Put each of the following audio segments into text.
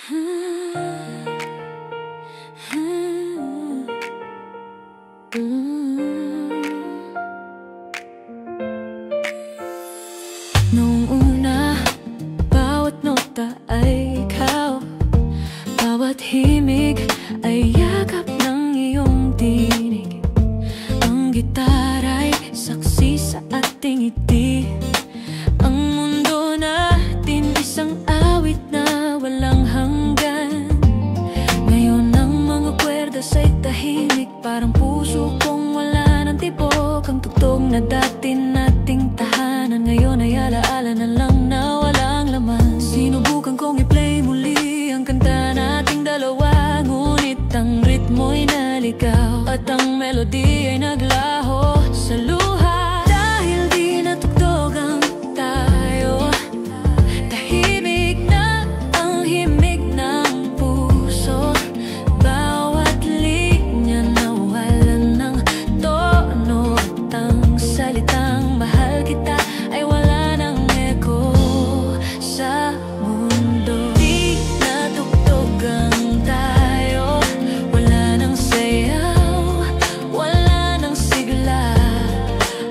Noong una, bawat nota ay ikaw, bawat himig ay yakap ng iyong tinig. Ang gitara'y saksi sa ating ngiti. Ang mundo natin isang awit na walang hanggan. Ngayon ang mga kwerdas ay tahimik, parang puso kong wala ng tibok. Ang tugtog na dati nating tahanan, ngayon ay alaala na lang na walang laman. Sinubukan kong i-play muli ang kanta nating dalawa, ngunit ang ritmo'y naligaw at ang melody ay naglaho sa luha. Dahil di natugtog ang tayo, tahimik na ang himig ng puso. Bawat linya nawalan ng tono at ang salitang mahal kita ay wala ng echo sa mundo. Di natugtog ang tayo, wala nang sayaw, wala nang sigla.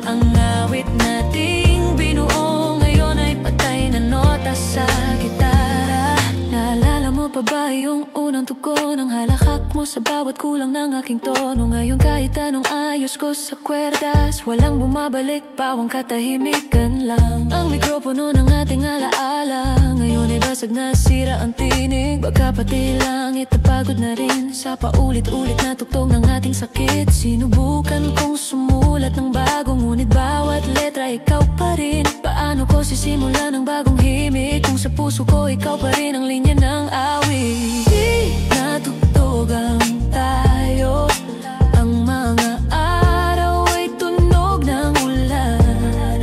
Ang awit nating binuo ngayon ay patay na nota sa gitara. Naalala mo pa ba yung unang tugon ng halakhak mo sa bawat kulang ng aking tono? Ngayon kahit anong ayos ko sa kwerdas, walang bumabalik, pawang katahimikan lang. Ang mikropono ng ating alaala ngayon ay basag na, sira ang tinig. Baka pati langit napagod na rin sa paulit-ulit na tugtog ng ating sakit. Sinubukan kong sumulat ng bago, ngunit bawat letra ikaw pa rin. Paano ko sisimulan ng bagong himig kung sa puso ko ikaw pa rin ang linya ng awit? Di natugtog ang tayo, ang mga araw ay tunog ng ulan.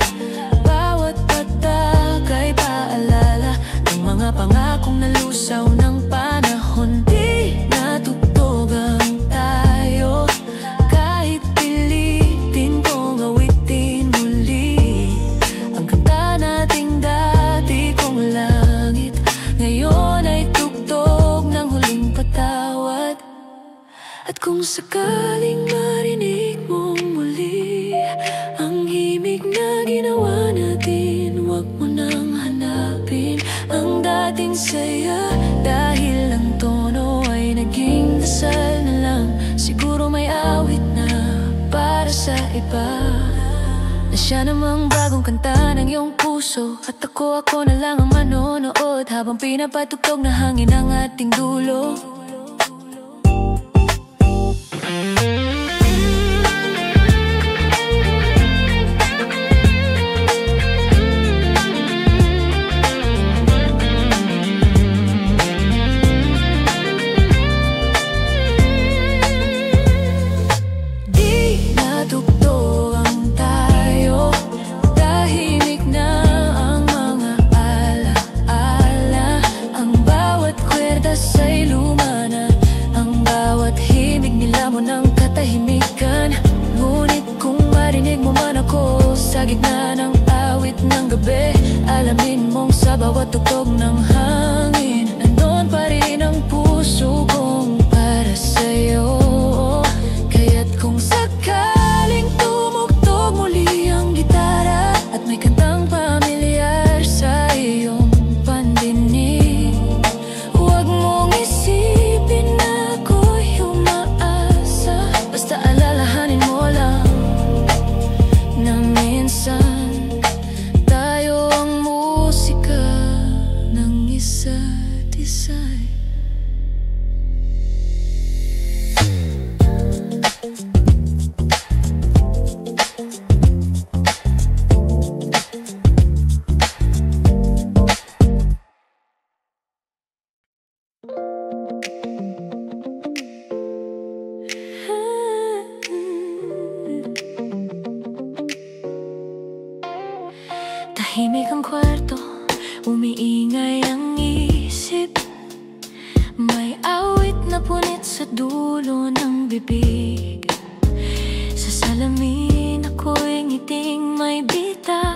Bawat patak ay paalala ng mga pangakong nalusaw ng panahon. Di natugtog ang tayo, kahit pilitin kong awitin muli ang kanta nating dati kong langit. Ngayon ay tugtog ng huling patawad. At kung sakaling marinig mong muli ang himig na ginawa natin, huwag mo nang hanapin ang dating saya. Dahil ang tono ay naging dasal na lang, siguro may awit na para sa iba, na siya namang bagong kanta ng iyong puso. At ako na lang ang manonood habang pinapatugtog na hangin ang ating dulo. Di natugtog ang tayo, tahimik na ang mga alaala. Ang bawat kwerdas ay luma na, ang bawat himig nilamon ng katahimikan. Ngunit kung marinig mo man ako sa gitna ng awit ng gabi, alamin mong sa bawat tugtog ng hangin, nandun pa rin ang puso kong para sa'yo. Kaya't kung sakaling tumugtog muli ang gitara at may kantang pamilyar sa iyong pandinig, huwag mong isipin na ako'y umaasa. Basta alalahanin mo lang na minsan tayo ang musika ng isa't isa. Tahimik ang kwarto, umiingay ang isip. May awit na punit sa dulo ng bibig. Sa salamin ako'y ngiting may bita,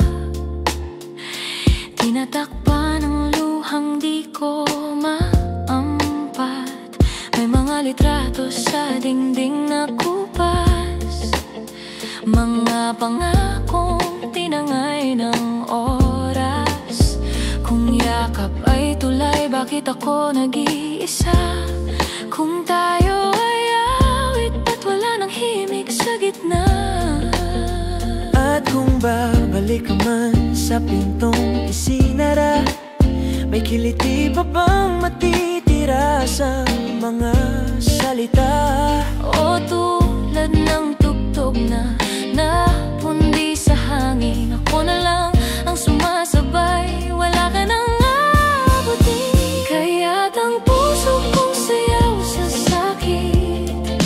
tinatakpan ng luhang di ko maam. litrato sa dingding na kupas, mga pangakong tinangay ng oras. Kung yakap ay tulay, bakit ako nag-iisa? Kung tayo ay awit at wala nang himig sa gitna. At kung babalik ka man sa pintong isinara, may kiliti pa bang matitira sa mga salita? O tulad ng tugtog na napundi sa hangin, ako na lang ang sumasabay, wala ka nang abutin. Kaya't ang puso kong sayaw sa sakit,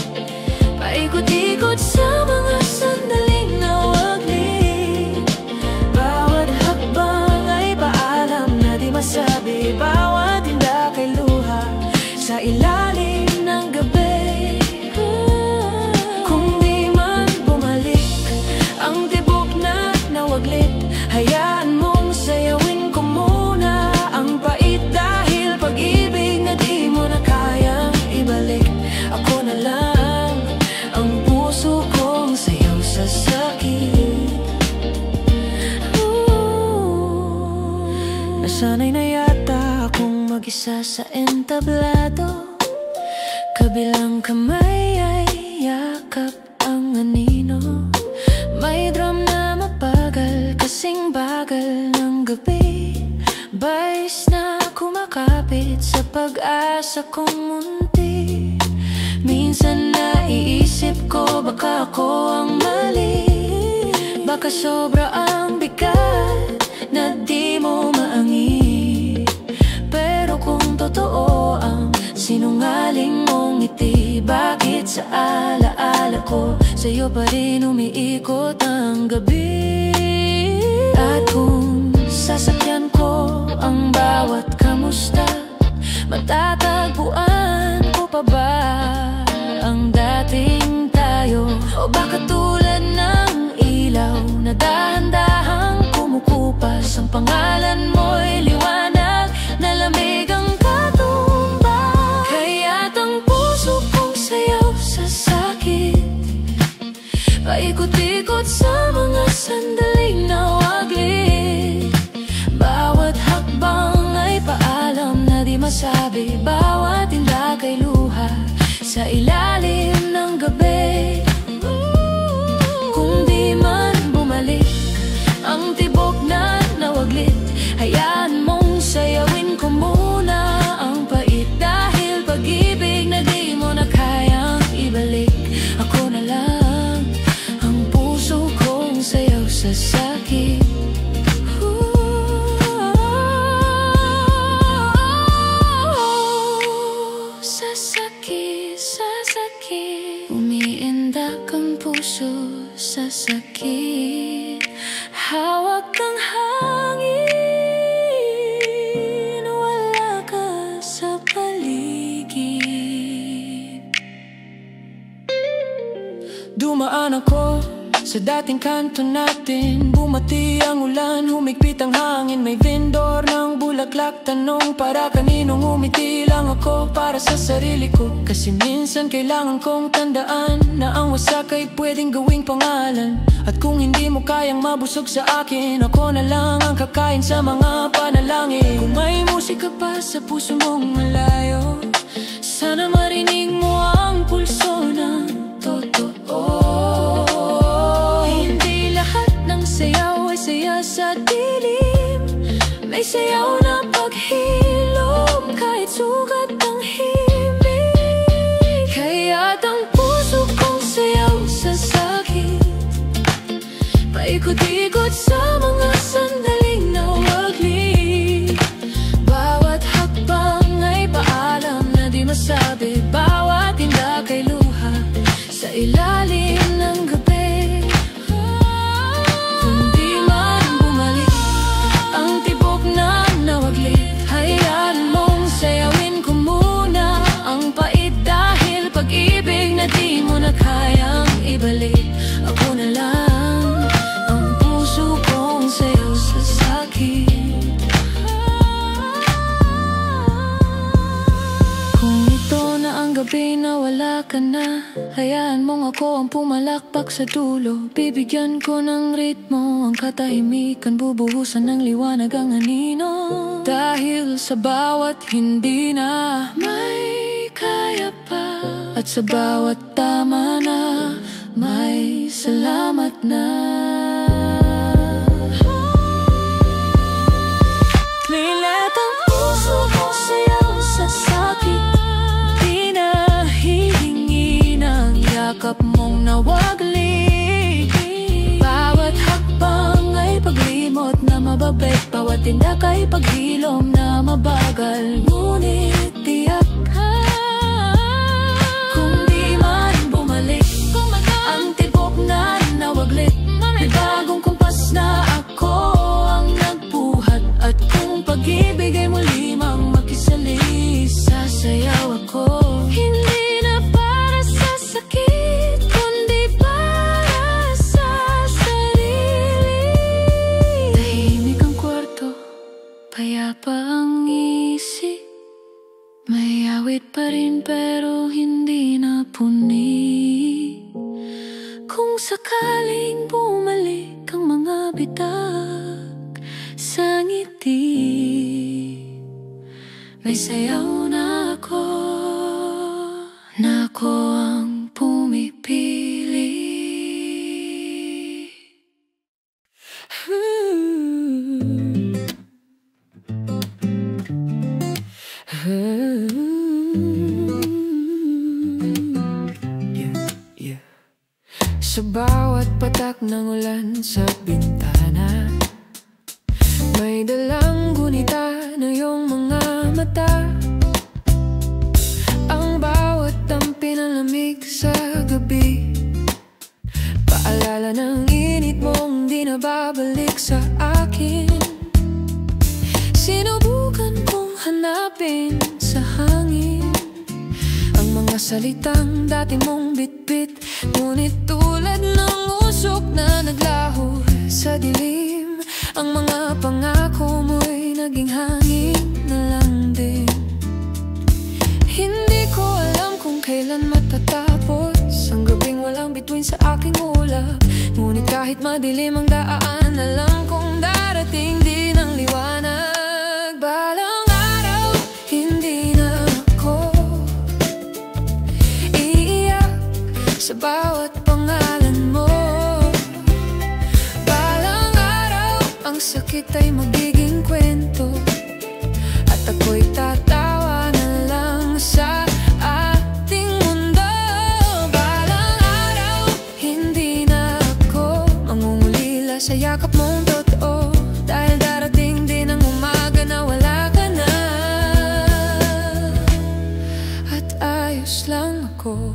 paikot-ikot sa mga sandaling nawaglit. Bawat hakbang ay paalam na di masabi, bawat tinda kay luha sa ilalim ng gabi. Kung di man bumalik ang tibok na nawaglit, hayaan mong sayawin ko muna ang pait, dahil pag-ibig na di mo na kayang ibalik. Ako na lang ang puso kong sayaw sa sakit. Nasanay na yata akong mag-isa sa entablado, kabilang kamay ay yakap ang anino. May drum na mabagal, kasing bagal ng gabi, bais na kumakapit sa pag-asa kong munti. Minsan naiisip ko, baka ako ang mali, baka sobra ang bigat na di mo maangi. Pero kung totoo ang sinungaling mong ngiti, bakit sa alaala ko sa'yo pa rin umiikot ang gabi? At kung sasakyan ko ang bawat kamusta, matatagpuan ko pa ba ang dating tayo? O baka tulad ng ilaw na dahan-dahang kumukupas, ang pangalan mo'y liwanag na lamig ang katumbas. Kaya't ang puso kong sayaw sa sakit, paikot-ikot sa mga sandaling nawaglit. Bawat hakbang ay paalam na di masabi, bawat tinda kay luha sa ilalim ng gabi. Kung di man bumalik ang tibok na nawaglit, hayaan mong sayawin ko muna ang pait, dahil pag-ibig na di mo na kayang ibalik. Ako na lang ang puso kong sayaw sa sakit. Sa sakit, sa sakit, umiindak ang puso sa sakit. Hawak kang hangin, wala ka sa paligid. Dumaan ako sa dating kanto natin, bumati ang ulan, humigpit ang hangin. May vendor ng bulaklak, tanong para kaninong umiti lang ako para sa sarili ko. Kasi minsan kailangan kong tandaan na ang wasak ay pwedeng gawing pangalan. At kung hindi mo kayang mabusog sa akin, ako na lang ang kakain sa mga panalangin. Kung may musika pa sa puso mong malayo, sana marinig mo ang pulso ng totoo. Hindi lahat ng sayaw ay saya sa dilim, may sayaw na paghilom kahit sugat ang himig. Kaya't ang puso kong sayaw sa sakit, paikot-ikot sa mga sandaling nawaglit. Bawat hakbang ay paalam na di masabi, bawat tinda kay luha sa ilalim ng gabi. Kung di man bumalik ang tibok na nawaglit, hayaan mong sayawin ko muna ang pait, dahil pag-ibig na di mo na kayang ibalik. Ako na lang ang puso kong sayaw sa sakit. Kung ito na ang gabi na wala ka na, hayaan mong ako ang pumalakpak sa dulo. Bibigyan ko ng ritmo ang katahimikan, bubuhusan ng liwanag ang anino. Dahil sa bawat hindi na may kaya pa, at sa bawat tama na may salamat na. Nilat ang puso ko sayaw sa sakit, di na hihingi ng yakap mong nawagli. Bawat hakbang ay paglimot na mababait, bawat tindak ay paghilom na mabagal, ngunit tiyak ka. Kung di man bumalik ang tibok na nawaglit, may bagong kumpas na ako ang nagbuhat. At kung pag-ibig ay muli mang makisali, sasayaw ako. Hindi na para sa sakit, kundi para sa sarili. Tahimik ang kwarto, payapa ang isip, may awit pa rin pero hindi na puni. Kung sakaling bumalik ang mga bitak sa ngiti, may sayaw na ako ang pumipili. Sa bawat patak ng ulan sa bintana, may dalang gunita ng iyong mga mata. Ang bawat dampi ng lamig sa gabi, paalala ng init mong di na babalik sa akin. Sinubukan kong hanapin sa hangin ang mga salitang dati mong bitbit, ngunit tulad ng usok na naglaho sa dilim, ang mga pangako mo'y naging hangin na lang din. Hindi ko alam kung kailan matatapos ang gabing walang bituin sa aking ulap, ngunit kahit madilim ang daan, alam kong darating din ang liwanag. Balang araw, hindi na ako iiyak sa bawat pangalan mo. Balang araw, ang sakit ay magiging kwento, at ako'y tatawa na lang sa ating mundo. Balang araw, hindi na ako mangungulila sa yakap mong totoo, dahil darating din ang umaga na wala ka na, at ayos lang ako.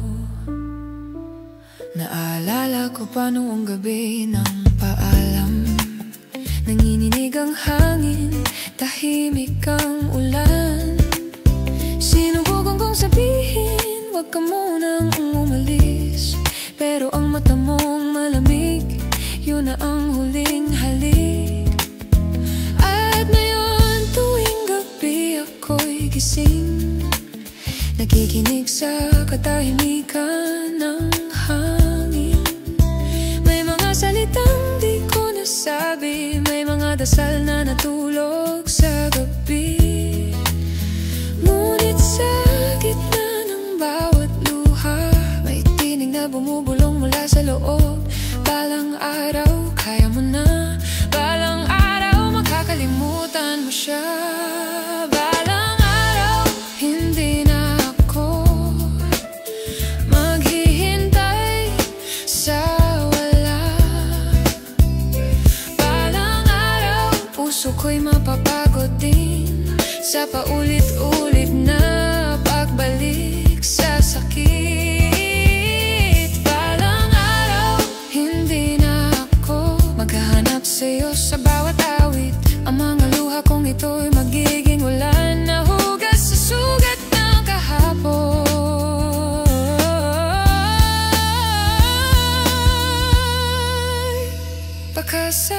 Naalala ko pa noong gabi ng paalam, nanginginig ang hangin, tahimik ang ulan. Sinubukan kong sabihin, wag ka munang umalis, pero ang mata mong malamig, yun na ang huling halik. At ngayon tuwing gabi ako'y gising, nakikinig sa katahimikan ng hangin. May mga salitang di ko nasabi, may mga dasal na natulog sa gabi, ngunit sa gitna ng bawat luha, may tinig na bumubulong mula sa loob. Balang araw, kaya mo na. Balang araw, makakalimutan mo siya. Balang araw, hindi na ako maghihintay sa wala. Balang araw, puso ko'y mapapagod din sa paulit-ulit na pagbalik sa sakit. Balang araw, hindi na ako maghahanap sa'yo sa bawat awit. Ang mga luha kong ito'y magiging ulan na hugas sa sugat ng kahapon. Baka sa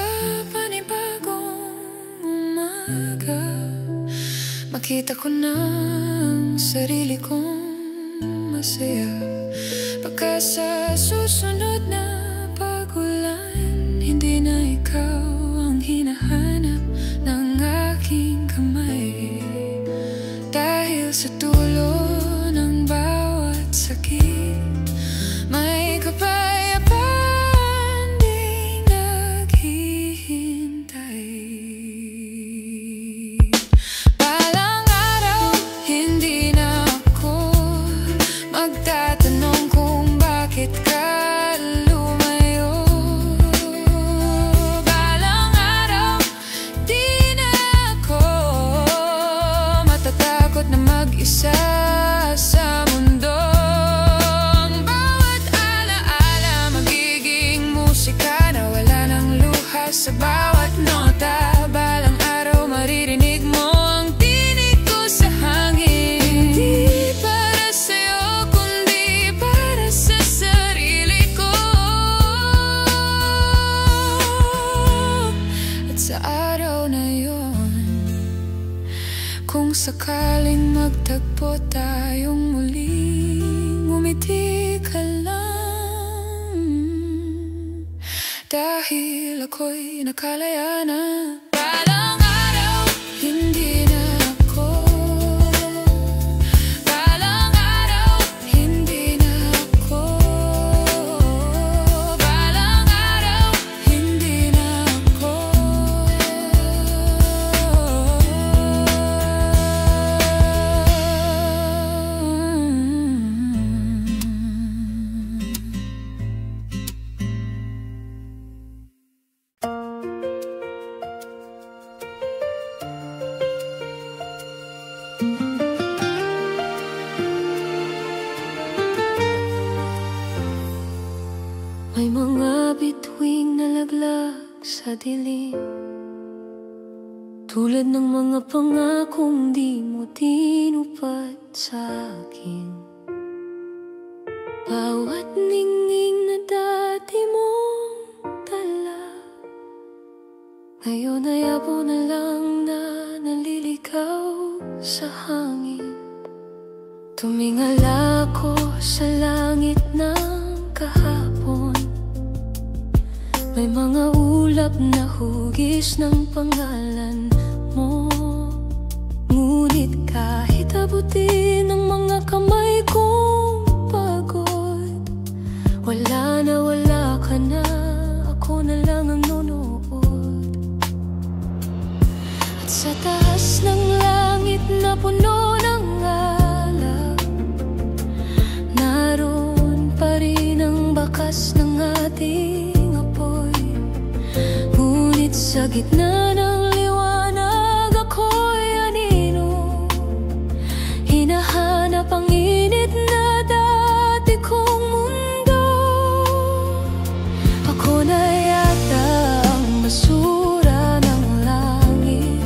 panibagong umaga, makita ko ng sarili kong masaya. Baka sa susunod na pag-ulan, hindi na ikaw ang hinahanap ng aking kamay. Dahil sa dulo ng bawat sakit, may kapayapaan di naghihintay. Balang araw, hindi na ako magtatanong kung bakit ka lumayo. Balang araw, di na ako matatakot na mag-isa sa mundo. Ang bawat alaala magiging musika na wala ng luha sa bawat nota. Balang araw, maririnig mo ang tinig ko sa hangin. Hindi para sa'yo, kundi para sa sarili ko. At sa araw na yon, kung sakaling magtagpo tayong muling, ngumiti ka lang, dahil ako'y nakalaya na. Balang araw, hindi na ako. Balang araw, hindi na ako. Balang araw, hindi na ako. May mga bituing nalaglag sa dilim, tulad ng mga pangakong di mo tinupad sa akin. Bawat ningning na dati mong dala, ngayon ay abo na lang na naliligaw sa hangin. Tumingala ko sa langit ng kahapon, may mga ulap na hugis ng pangalan mo. Ngunit kahit abutin ng mga kamay kong pagod, wala na, wala ka na, ako na lang ang nunood. At sa taas ng langit na puno ng alak, naroon pa rin ang bakas ng ating apoy. Ngunit sa gitna ng liwanag, ako'y anino, hinahanap ang init na dati kong mundo. Ako na yata ang basura ng langit,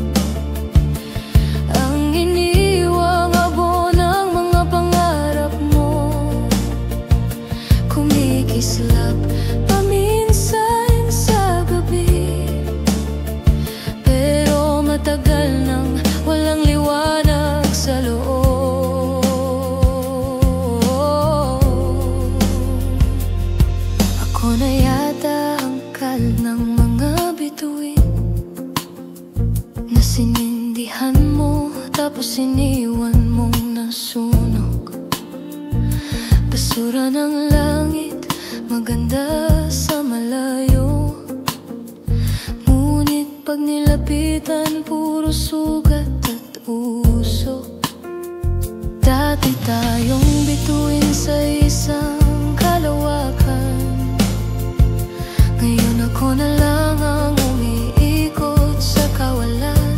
ang iniwang abo ng mga pangarap mo. Kumikislap paminsan sa gabi, pero matagal nang walang liwanag sa loob. Ako na yata ang kal ng mga bituin na sinindihan mo, tapos iniwan mong nasunog. Basura ng langit, maganda sa malayo, ngunit pag nilapitan, puro sugat at usok. Dati tayong bituin sa isang kalawakan, ngayon ako na lang ang umiikot sa kawalan.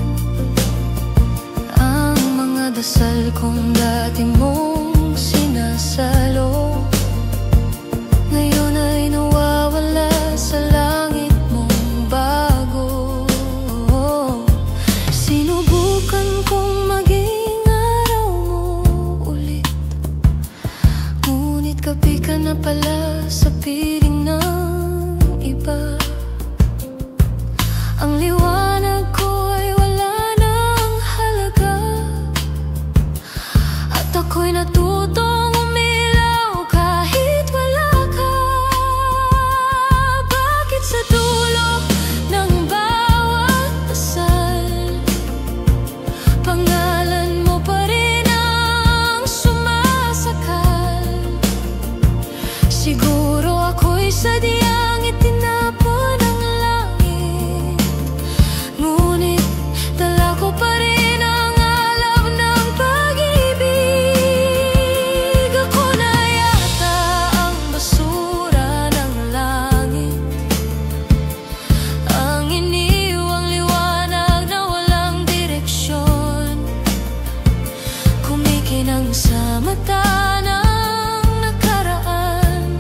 Ang mga dasal kong dati mong sinasalo, ngayon ay nawawala sa langit mong bago. Sinubukan kong maging araw mo ulit, ngunit gabi ka na pala sa piling ng iba. Ang liwanag ko ay wala nang halaga, at ako'y natutong umila Malinang sa mata ng nakaraan,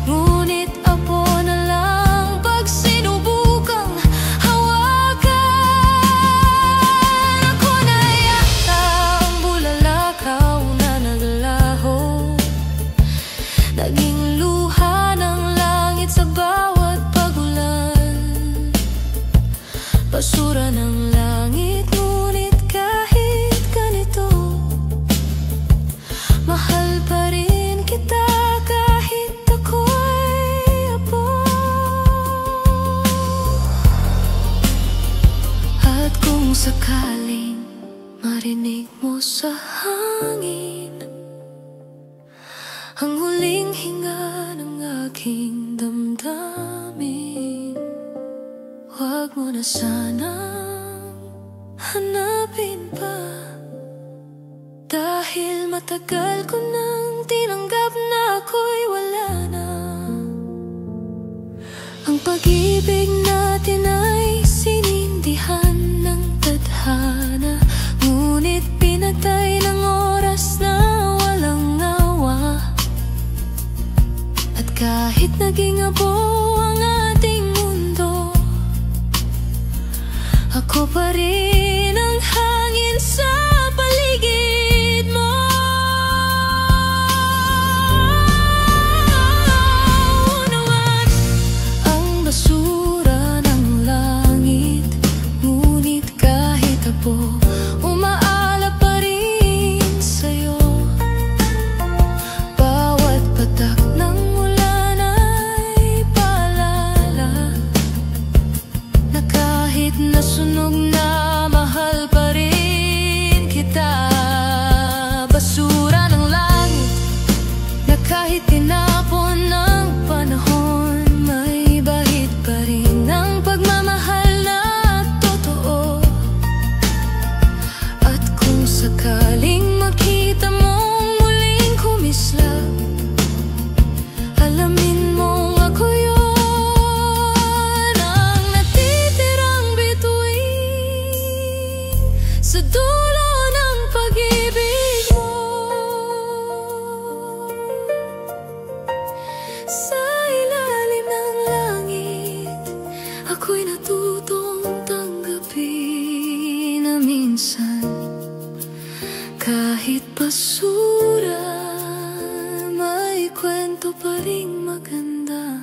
ngunit apo na lang pag sinubukang hawakan. Ako na yata ang bulalakaw na naglaho, naging luha ng langit sa bawat pagulan. Basura ng langit, ngunit kahit ganito, mahal pa rin kita kahit ako'y apo. At kung sakaling marinig mo sa hangin ang huling hinga ng aking damdamin, huwag mo na sanang hanapin pa, dahil matagal ko nang tinanggap na ako'y wala na. Ang pag-ibig natin ay sinindihan ng tadhana, ngunit pinatay ng oras na walang awa. At kahit naging abo ang ating mundo, ako pa rin ang hangin sa paligid mo. Unawan ang basura ng langit, ngunit kahit apo, umaalap pa rin sa'yo. Bawat patak ng ulan ay paalala na kahit nasunog na, mahal pa rin kita. Basura ng langit na kahit tinapon ng panahon, may bahid pa rin ng pagmamahal na totoo. At kung sakaling makita mong muling kumislap, alamin mong ako yun, ang natitirang bituin sa dulo ng pag-ibig mo. Sa ilalim ng langit, ako'y natutong tanggapin na minsan kahit basura, may kwento pa ring maganda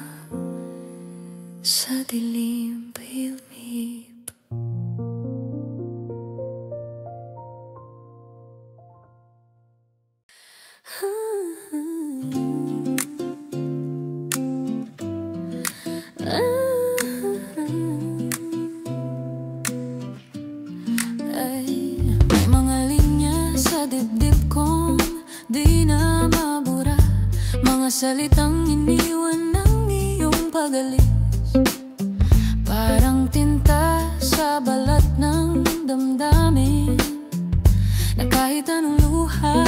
sa dilim bilib. May mga linya sa dibdib kong di na mabura, mga salitang iniwan ng iyong pag-alis, parang tinta sa balat ng damdamin, na kahit anong luha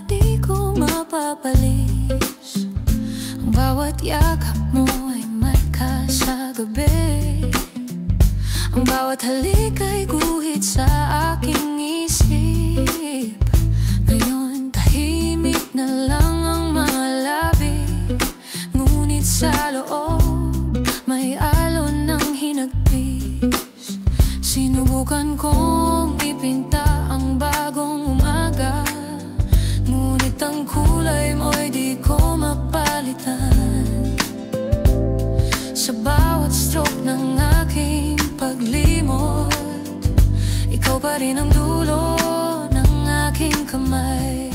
di ko mapapalis. Ang bawat yakap mo ay marka sa gabi, ang bawat halik ay guhit sa aking isip. Ngayon tahimik na lang ang mga labi, ngunit sa loob may alon ng hinagpis. Sinubukan kong ipinta ang bagong umaga, ngunit ang kulay mo'y di ko mapalitan. Sa bawat stroke ng aking paglimot, ikaw pa rin ang dulo ng aking kamay.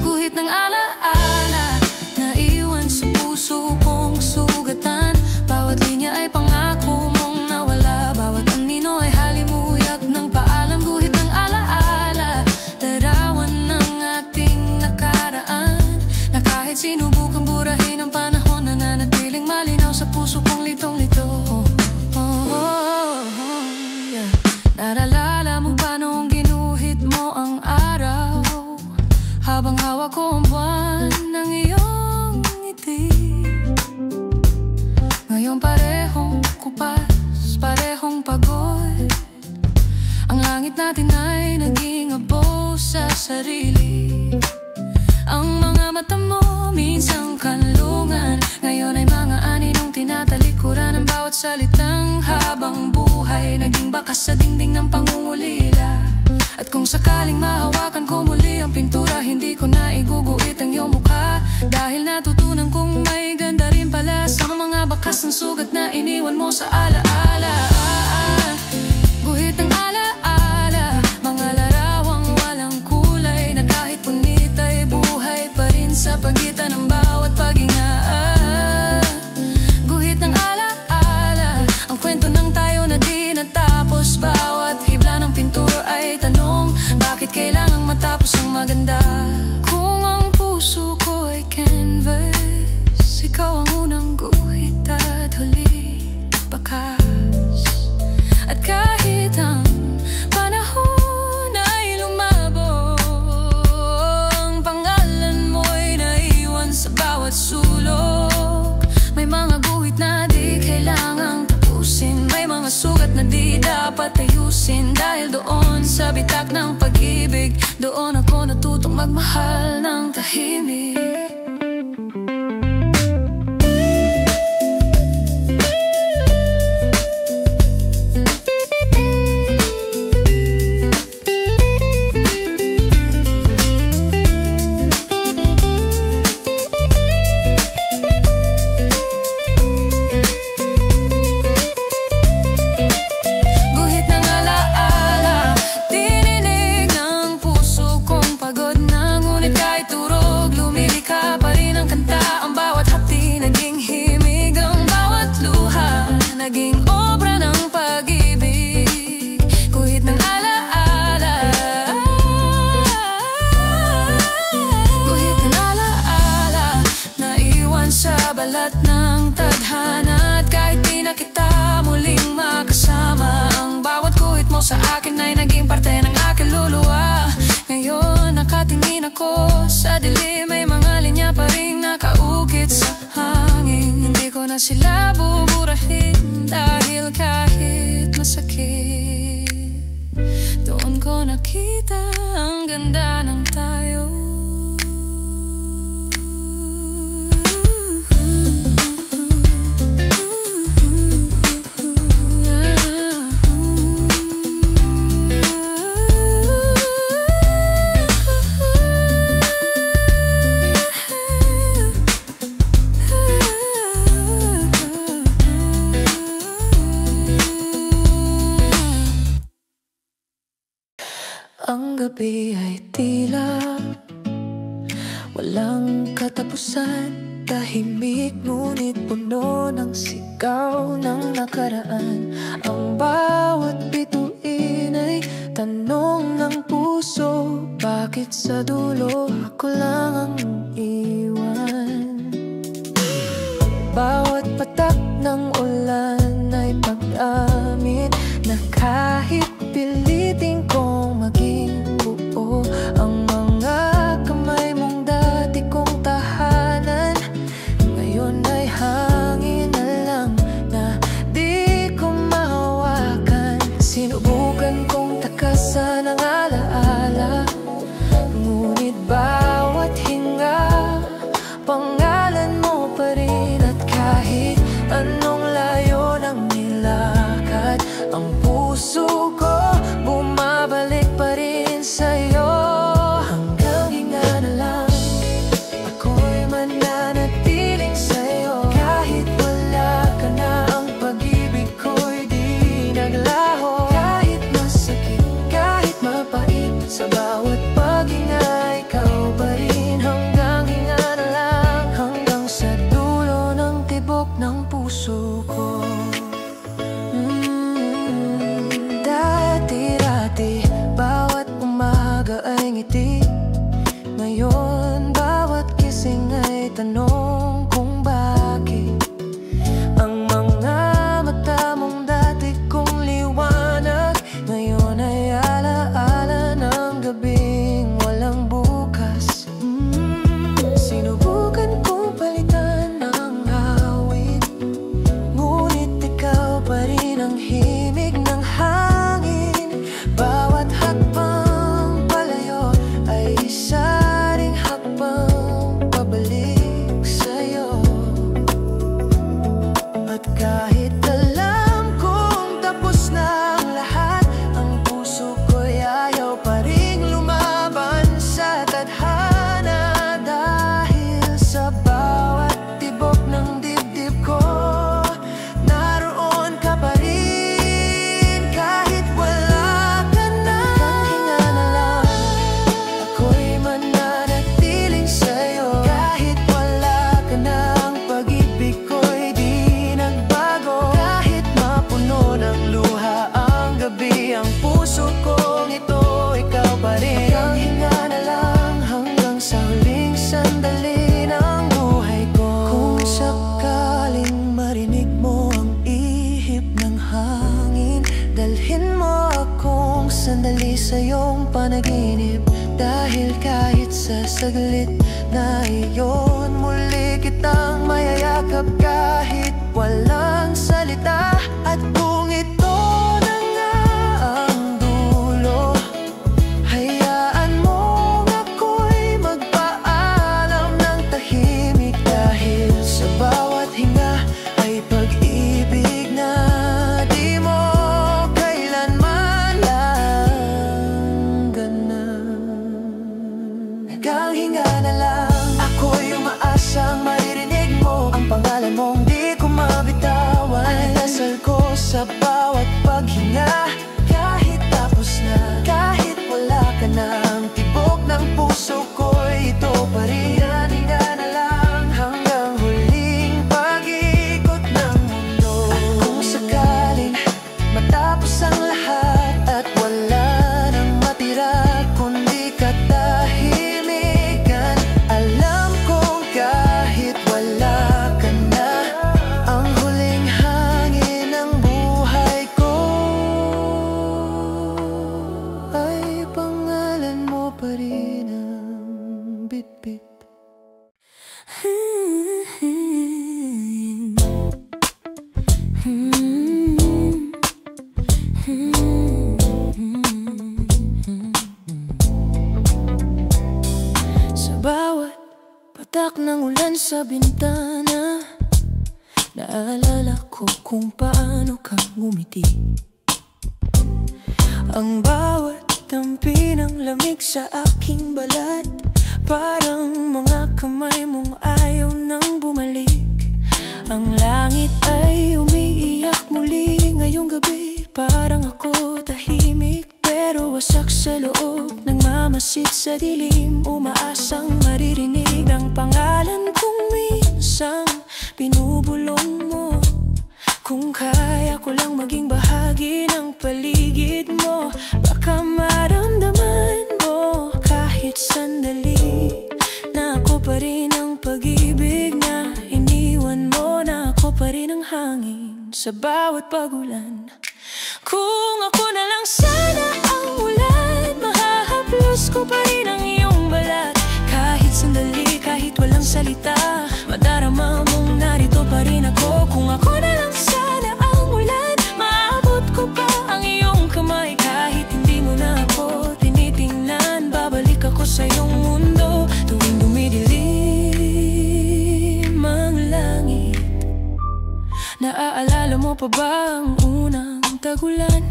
Guhit ng alaala na iwan sa puso kong sugatan, bawat linya ay pangako mong nawala, bawat anino ay halimuyak ng paalam. Guhit ng alaala, larawan ng ating nakaraan, na kahit sinubukang burahin ng panahon, nananatiling malinaw sa puso kong litong-lito. Naalala mo pa noong ginuhit mo ang araw, habang hawak ko ang buwan ng iyong ngiti. Ngayon parehong kupas, parehong pagod, ang langit natin ay naging abo sa sarili. mata mo, minsang kanlungan. Ngayon ay mga aninong tinatalikuran ng bawat salitang habang buhay naging bakas sa dingding ng pangungulila. At kung sakaling mahawakan ko muli ang pintura, hindi ko na iguguhit ang iyong mukha, dahil natutunan kong may ganda rin pala sa mga bakas ng sugat na iniwan mo sa alaala. Guhit ng alaala, mga larawang walang kulay, na kahit punit ay buhay pa rin sa pagitan ng bawat paghinga. Guhit ng alaala, ang kwento ng tayo na di natapos. Bawat hibla ng pintura ay tanong, bakit kailangang matapos ang maganda? Kung ang puso ko ay canvas, ikaw ang unang guhit at huli bakas. At kahit ang panahon ay lumabo, ang pangalan mo'y naiwan sa bawat sulok. May mga guhit na di kailangang tapusin, may mga sugat na di dapat ayusin, dahil doon sa bitak ng pag-ibig, doon ako natutong magmahal ng tahimik. Balat ng tadhana, at kahit di na kita muling makasama, ang bawat guhit mo sa akin ay naging parte ng aking luluwa. Ngayon nakatingin ako sa dilim, may mga linya pa rin nakaukit sa hangin. Hindi ko na sila buburahin, dahil kahit masakit, doon ko nakita ang ganda ng tayo. Ang gabi ay tila walang katapusan, tahimik ngunit puno ng sigaw ng nakaraan. Ang bawat bituin ay tanong ng puso, bakit sa dulo ako lang ang iwan? Bawat patak ng ulan ay pag-amin na kahit pilitin kong maging buo, ang mga kamay mong dati kong tahanan ngayon ay hangin na lang na di ko mahawakan. Sinubukan kong takasan ang alaala, ngunit bawat hinga pangalan mo pa rin. At kahit anong layo ng nilakad, ang puso ko bumabalik pa rin sa'yo. Hanggang hinga na lang, ako'y mananatiling sa'yo. Kahit wala ka na, ang pag-ibig ko'y di naglaho. Kahit masakit, kahit mapait, sa bawat paghinga ikaw pa rin. Hanggang hinga na lang, hanggang sa dulo ng tibok ng puso ko. Dati-dati, bawat umaga ay ngiti, ngayon bawat gising ay tanong kung bakit. Ang mga mata mong dati kong liwanag, ngayon ay alaala ng gabing walang bukas. Sinubukan kong palitan ang awit, ngunit ikaw pa rin ang himig ng hangin. Bawat hakbang palayo ay isa ring hakbang sa saglit na iyon. Muli kitang mayayakap kahit walang salita. At kung ito na nga ang dulo, hayaan mong ako'y magpaalam ng tahimik. Dahil sa bawat hinga ay pag-ibig na di mo kailanman langganan. Hanggang hinga na lang ako'y umaasang maririnig mo ang pangalan mong di ko mabitawan. Ang dasal ko sa bawat paghinga, kahit tapos na, kahit wala ka na, ang tibok ng puso ko'y ito pa rin. Hinga na lang hanggang huling pag-ikot ng mundo. At kung sakaling matapos ang lahat at wala nang matira kundi katahimikan, alam kong kahit wala ka na, ang huling hangin ng buhay ko ay pangalan mo pa rin ang bitbit. Sa bawat patak ng ulan sa bintana, naalala ko kung paano kang ngumiti. Ang bawat dampi ng lamig sa aking balat, parang mga kamay mong ayaw nang bumalik. Ang langit ay umiiyak muli ngayong gabi, parang ako tahimik pero wasak sa loob. Nagmamasid sa dilim, umaasang maririnig ang pangalan kong minsang binubulong mo. Kung kaya ko lang maging bahagi ng paligid mo, baka maramdaman mo kahit sandali na ako pa rin ang pag-ibig na iniwan mo, na ako pa rin ang hangin sa bawat pagulan. Kung ako na lang sana ang ulan, mahahaplos ko pa rin ang iyong balat. Kahit sandali, kahit walang salita, madarama mong narito pa rin ako. Kung ako na lang sana ang ulan, maabot ko pa ang iyong kamay. Kahit hindi mo na ako tinitingnan, babalik ako sa iyong mundo tuwing dumidilim ang langit. Naaalala mo pa ba ang unang tagulan?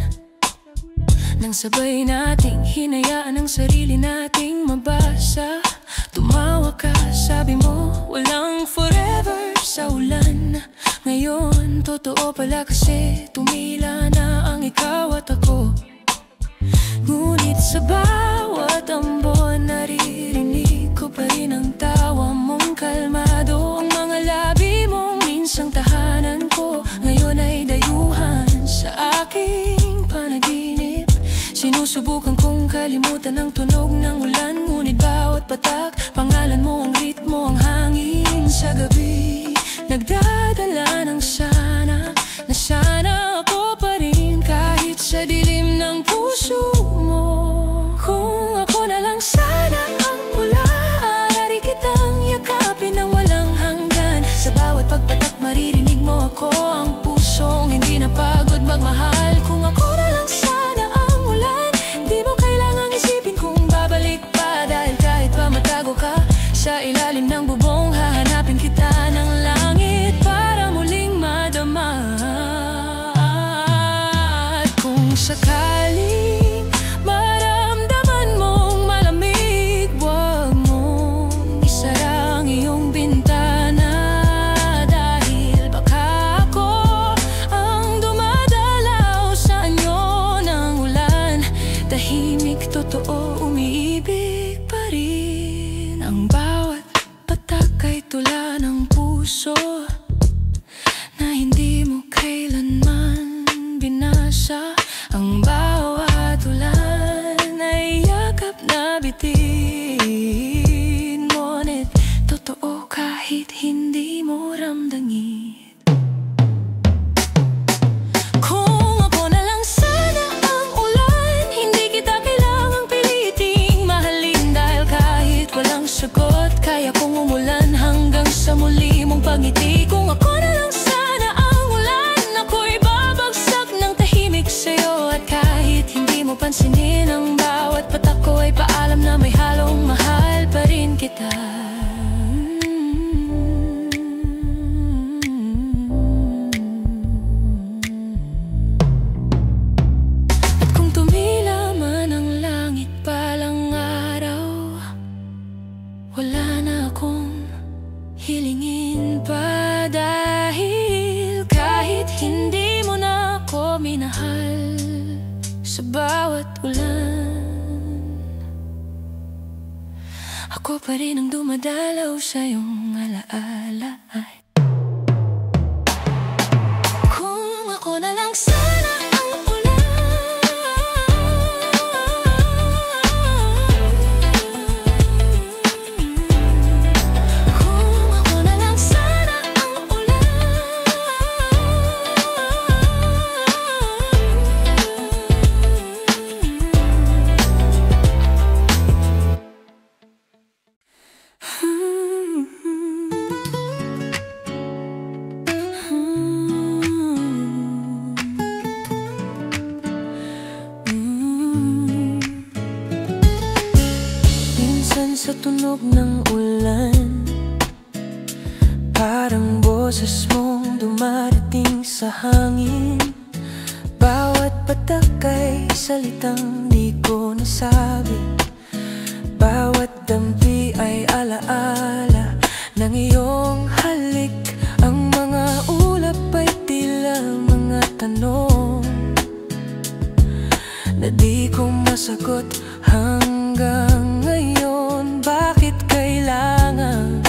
Nang sabay nating hinayaan ang sarili nating mabasa. Tumawa ka, sabi mo walang forever sa ulan. Ngayon, totoo pala kasi tumila na ang ikaw at ako. Ngunit sa bawat ambon, naririnig ko pa rin ang tawa mong kalmado. Ang mga labi mong minsang tahanan ko, ngayon ay dayuhan sa aking panaginip. Sinusubukan kong kalimutan ang tunog ng ulan, ngunit bawat patak, pangalan mo ang ritmo, ang hangin sa gabi. Nagdadala ng sana, na sana ako pa rin kahit sa dilim ng puso mo. Kung ako na lang sana ang ulan, ari kitang yakapin ng walang hanggan. Sa bawat pagpatak maririnig mo ako, ang pusong hindi napagod magmahal. Kung ako na lang sana ang ulan, di mo kailangang isipin kung babalik pa. Dahil kahit pa matago ka sa ilalim ng bubong, hahanapin kita ng langit para muling madama. At kung sakaling maramdaman mong malamig, huwag mong isara ang iyong bintana. Dahil baka ako ang dumadalaw sa anyo ng ulan. Tahimik, totoo, umiibig pa rin. Ang bawat patak ay tula ng puso na hindi mo kailanman binasa. Ang bawat ulan ay yakap na bitin, ngunit totoo kahit hindi mo ramdangin. Kung ako na lang sana ang ulan, hindi kita kailangang piliting mahalin. Dahil kahit walang sagot. Kaya kong umulan hanggang sa muli mong pagngiti. Kung ako na lang sana ang ulan, ako'y babagsak ng tahimik sa'yo. At kahit hindi mo pansinin ang bawat patak ko, ay paalam na may halong mahal pa rin kita. At kung tumila man ang langit palang araw, wala na akong hilingin pa. Dahil kahit hindi mo na ako minahal, sa bawat ulan, ako pa rin ang dumadalaw sa iyong alaala. Kung ako na lang sana ang ulan, kung ako na lang sana ang ulan, minsan sa tunog ng ulan, parang boses mong dumarating sa hangin. Bawat patak ay salitang di ko nasabi, bawat dampi ay alaala ng iyong halik. Ang mga ulap ay tila mga tanong na di ko masagot hanggang ngayon. Bakit kailangan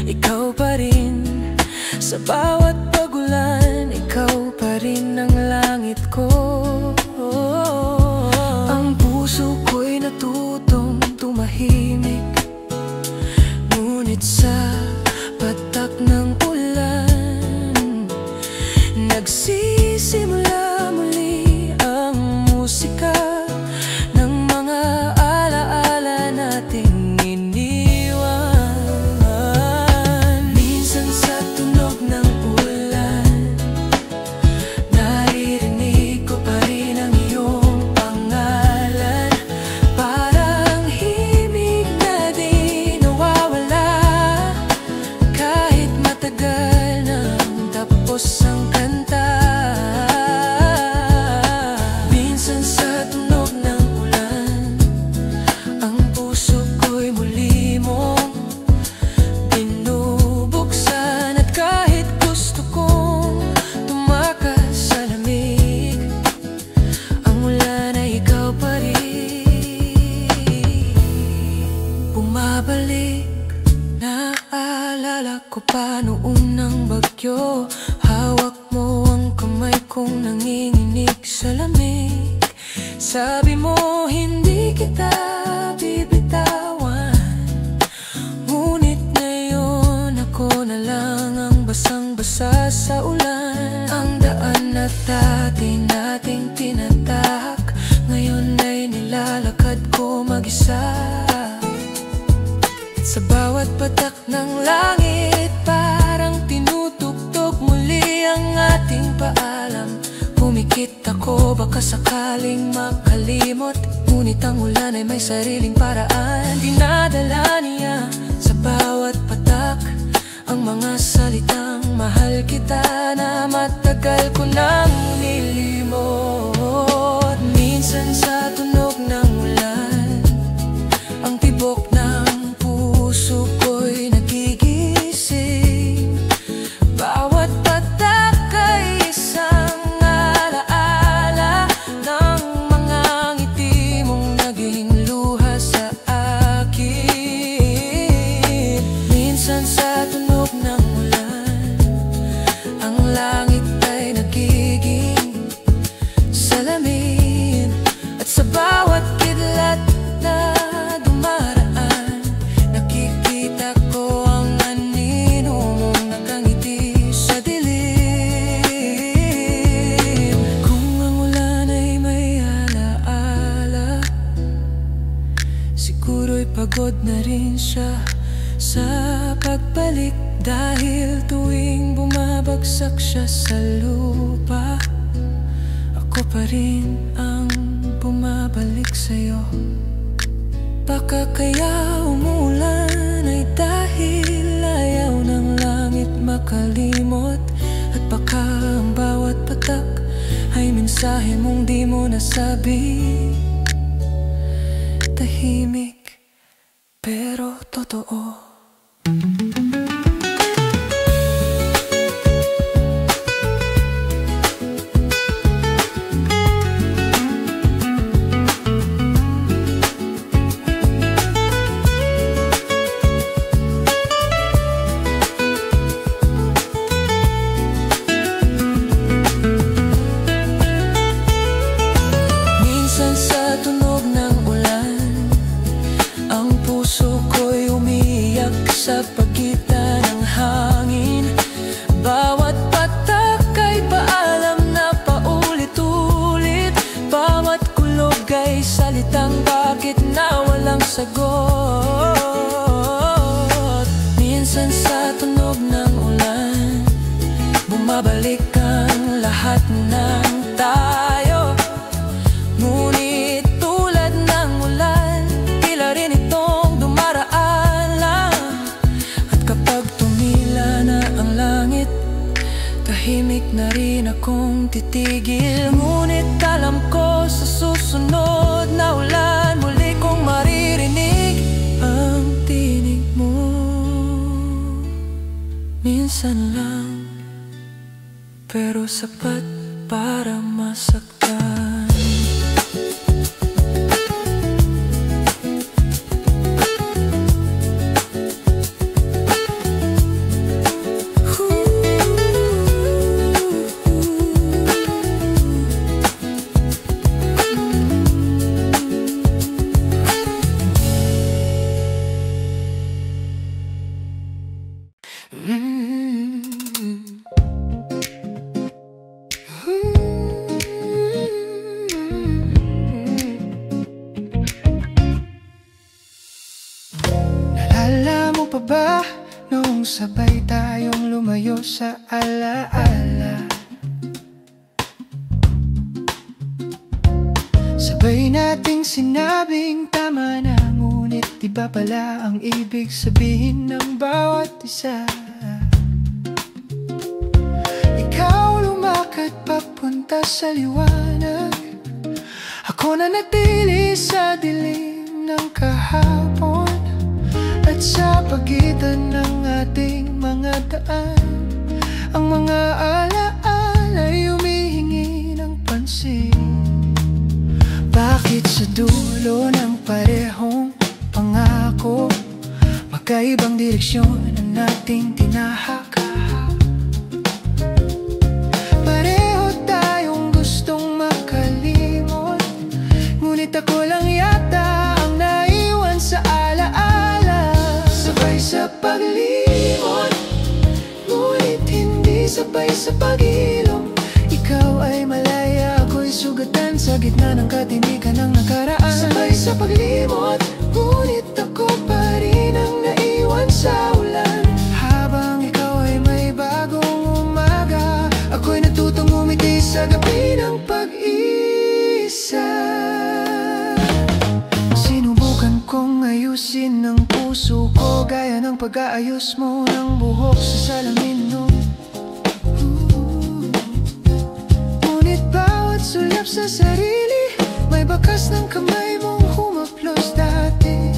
ikaw pa rin sa bawat pagulan? Ikaw pa rin ang langit ko. Ang puso ko'y natutong tumahimik, ngunit sa patak ng ulan, nagsisimula muli ang musika ng mga alaala nating iniwan. Minsan sa tunog ng ulan, naririnig ko pa rin ang iyong pangalan. Parang himig na di nawawala, kahit matagal nang tapos ang kanta. Minsan sa tunog ng ulan, ang puso ko'y muli mong binubuksan. At kahit gusto kong tumakas sa lamig, ang ulan ay ikaw pa rin. Bumabalik, naalala ko pa noon ng bagyo. Hawak mo ang kamay kong nanginginig sa lamig. Sabi mo hindi kita bibitawan, ngunit ngayon ako na lang ang basang-basa sa ulan. Ang daan na dati nating tinatahak, ngayon ay nilalakad ko mag-isa. Sa bawat patak ng langit, parang tinutugtog muli ang ating paalam. Pumikit ako, baka sakaling makalimot, ngunit ang ulan ay may sariling paraan. Dinadala niya sa bawat patak ang mga salitang mahal kita, na matagal ko nang nilimot. Minsan sa tunog ng ulan, ang tibok ng puso ko'y nagigising. Bawat patak ay isang alaala ng mga ngiti mong naging luha sa akin. Minsan sa tunog ng ulan, ang langit ay nagigising. rin siya sa pagbalik. Dahil tuwing bumabagsak siya sa lupa, ako pa rin ang bumabalik sa'yo. Baka kaya umulan ay dahil ayaw ng langit makalimot, at baka ang bawat patak ay mensahe mong di mo nasabi. Tahimik pero totoo. Sa pagitan ng hangin, bawat patak ay paalam na paulit-ulit. Bawat kulog ay salitang bakit na walang sagot. Minsan sa tunog ng ulan, bumabalik ang lahat ng tayo. Ngunit tulad ng ulan, tila rin itong dumaraan lang. Kapag tumila na ang langit, tahimik na rin akong titigil. Ngunit alam ko sa susunod na ulan, muli kong maririnig ang tinig mo. Minsan lang, pero sapat para masaktan. Naalala mo pa ba noong sabay tayong lumayo sa alaala? Sabay nating sinabing tama na, ngunit di ba pala ang ibig sabihin ng bawat isa? Ikaw lumakad papunta sa liwanag, ako na natili sa dilim ng kahapon. At sa pagitan ng ating mga daan, ang mga alaala'y humihingi ng pansin. Bakit sa dulo ng parehong pangako, magkaibang direksyon ang ating tinahak? Pareho tayong gustong makalimot, ngunit ako lang yata ang naiwan sa alaala. Sabay sa paglimot, ngunit hindi sabay sa pag-ilong. Ikaw ay malaya, ako'y sugatan sa gitna ng katinikan ng nakaraan. Sabay sa paglimot, ngunit ako pa rin ang naiwan sa ulan. Habang ikaw ay may bagong umaga, ako'y natutong umiti sa gabi ng pag-isa. Sinubukan kong ayusin ng puso ko, gaya ng pag-aayos mo ng buhok sa salamin mo. Ngunit bawat sulyap sa sarili, may bakas ng kamay mong humaplos dati.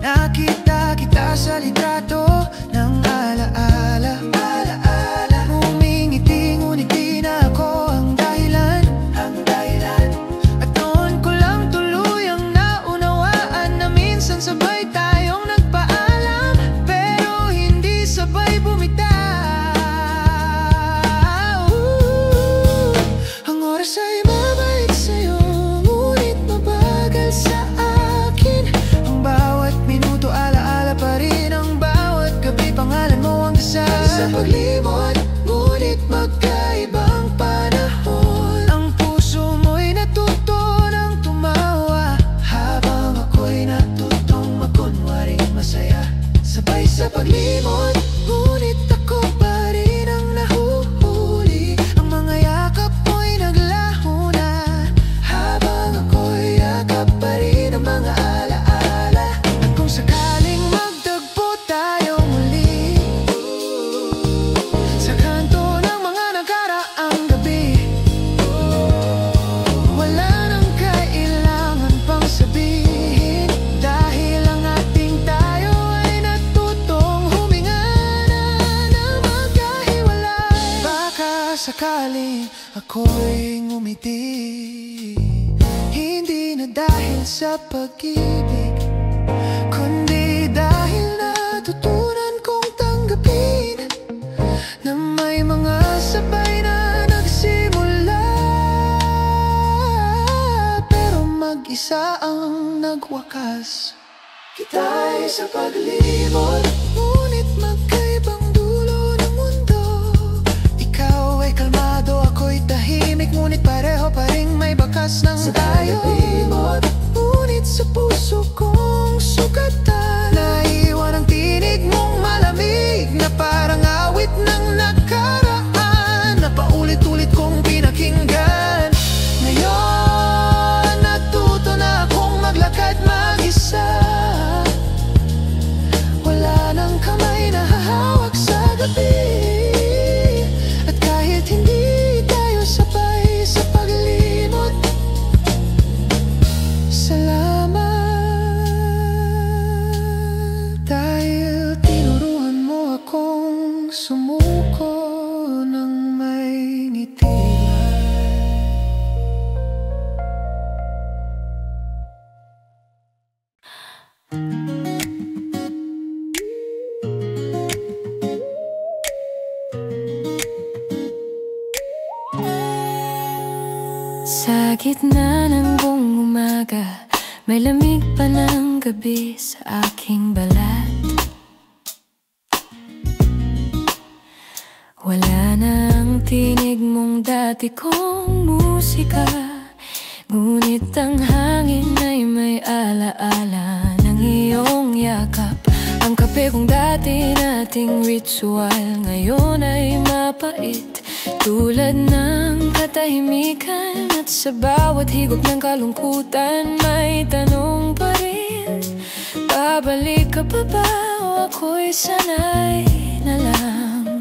Nakita kita sa litrato ng alaala. Humingiti ngunit di na ako ang dahilan. At noon ko lang tuluyang naunawaan na minsan sabay tayong nagpaalam, pero hindi sabay bumitaw. Ang oras ay mabait sa'yo, ngunit mabagal sa akin. Ang bawat minuto alaala pa rin ang bawat ako'y ngumiti. Hindi na dahil sa pag-ibig, kundi dahil natutunan kong tanggapin na may mga sabay na nagsimula, pero mag-isa ang nagwakas. Kita'y sa paglimot, ngunit magkaibang dulo ng mundo. Ikaw ay kalmado, ako'y tahimik, ngunit pareho pa ring may bakas ng tayo. Ngunit sa puso kong sugatan, naiwan ang tinig mong malamig na parang awit ng nakaraan na paulit-ulit kong pinakinggan. Ngayon natuto na akong maglakad mag-isa. Wala nang kamay na hahawak sa gabi, at kahit hindi tayo sabay sa paglimot, salamat dahil tinuruan mo akong sumuko ng may ngiti. Sa gitna ng buong umaga, may lamig pa ng gabi sa aking balat. Wala na ang tinig mong dati kong musika, ngunit ang hangin ay may alaala ng iyong yakap. Ang kape kong dati nating ritual, ngayon ay mapait, tulad ng katahimikan. At sa bawat higop ng kalungkutan, may tanong pa rin, babalik ka pa ba o ako'y sanay na lang?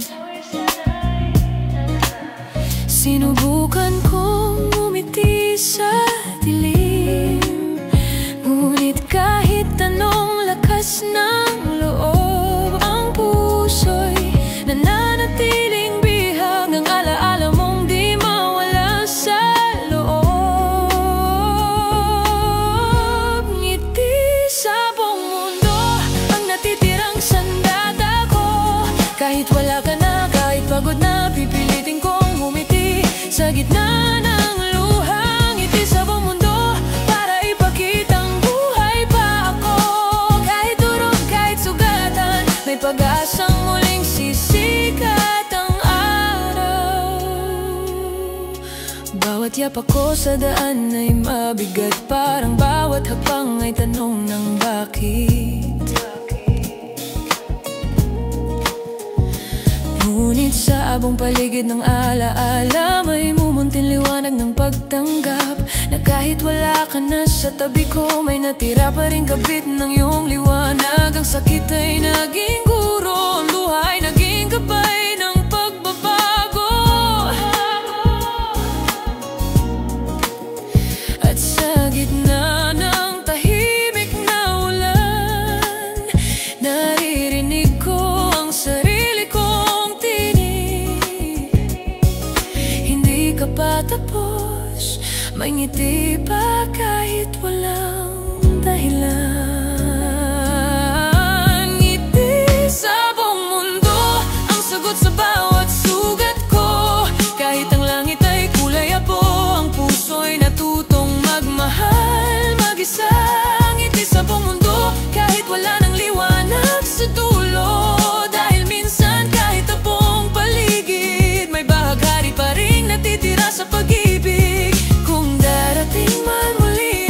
Sinubukan kong umiti sa dilim, ngunit kahit anong lakas ng loob, ang puso'y nananatiling bihag ng alaala mong di mawala sa loob. Ngiti sa buong mundo ang natitirang sandata ko. Kahit wala ka na, kahit pagod na, pipilitin kong umiti sa gitna ng luha. Ngiti sa buong mundo para ipakitang buhay pa ako. Kahit durog, kahit sugatan, may pag-asang muling sisikat ang araw. Bawat yapak ko sa daan ay mabigat, parang bawat hakbang ay tanong ng bakit. Ngunit sa abong paligid ng alaala, may mumuntin liwanag ng pagtanggap, na kahit wala ka na sa tabi ko, may natira pa rin kabit ng iyong liwanag. Ang sakit ay naging guro, ang luha ay naging gabay ng pagbabago. At sa gitna ng tahimik na ulan, naririnig ko ang sarili kong tinig. Hindi ka pa tapos, may ngiti pa kahit walang dahilan. Ngiti sa buong mundo ang sagot sa bawat sugat ko. Kahit ang langit ay kulay apo, ang puso'y natutong magmahal mag-isa. Ngiti sa buong mundo kahit wala ng liwanag sa dulo, dahil minsan kahit tapong paligid, may bahaghari pa rin natitira sa pag-ibig. Kung darating man muli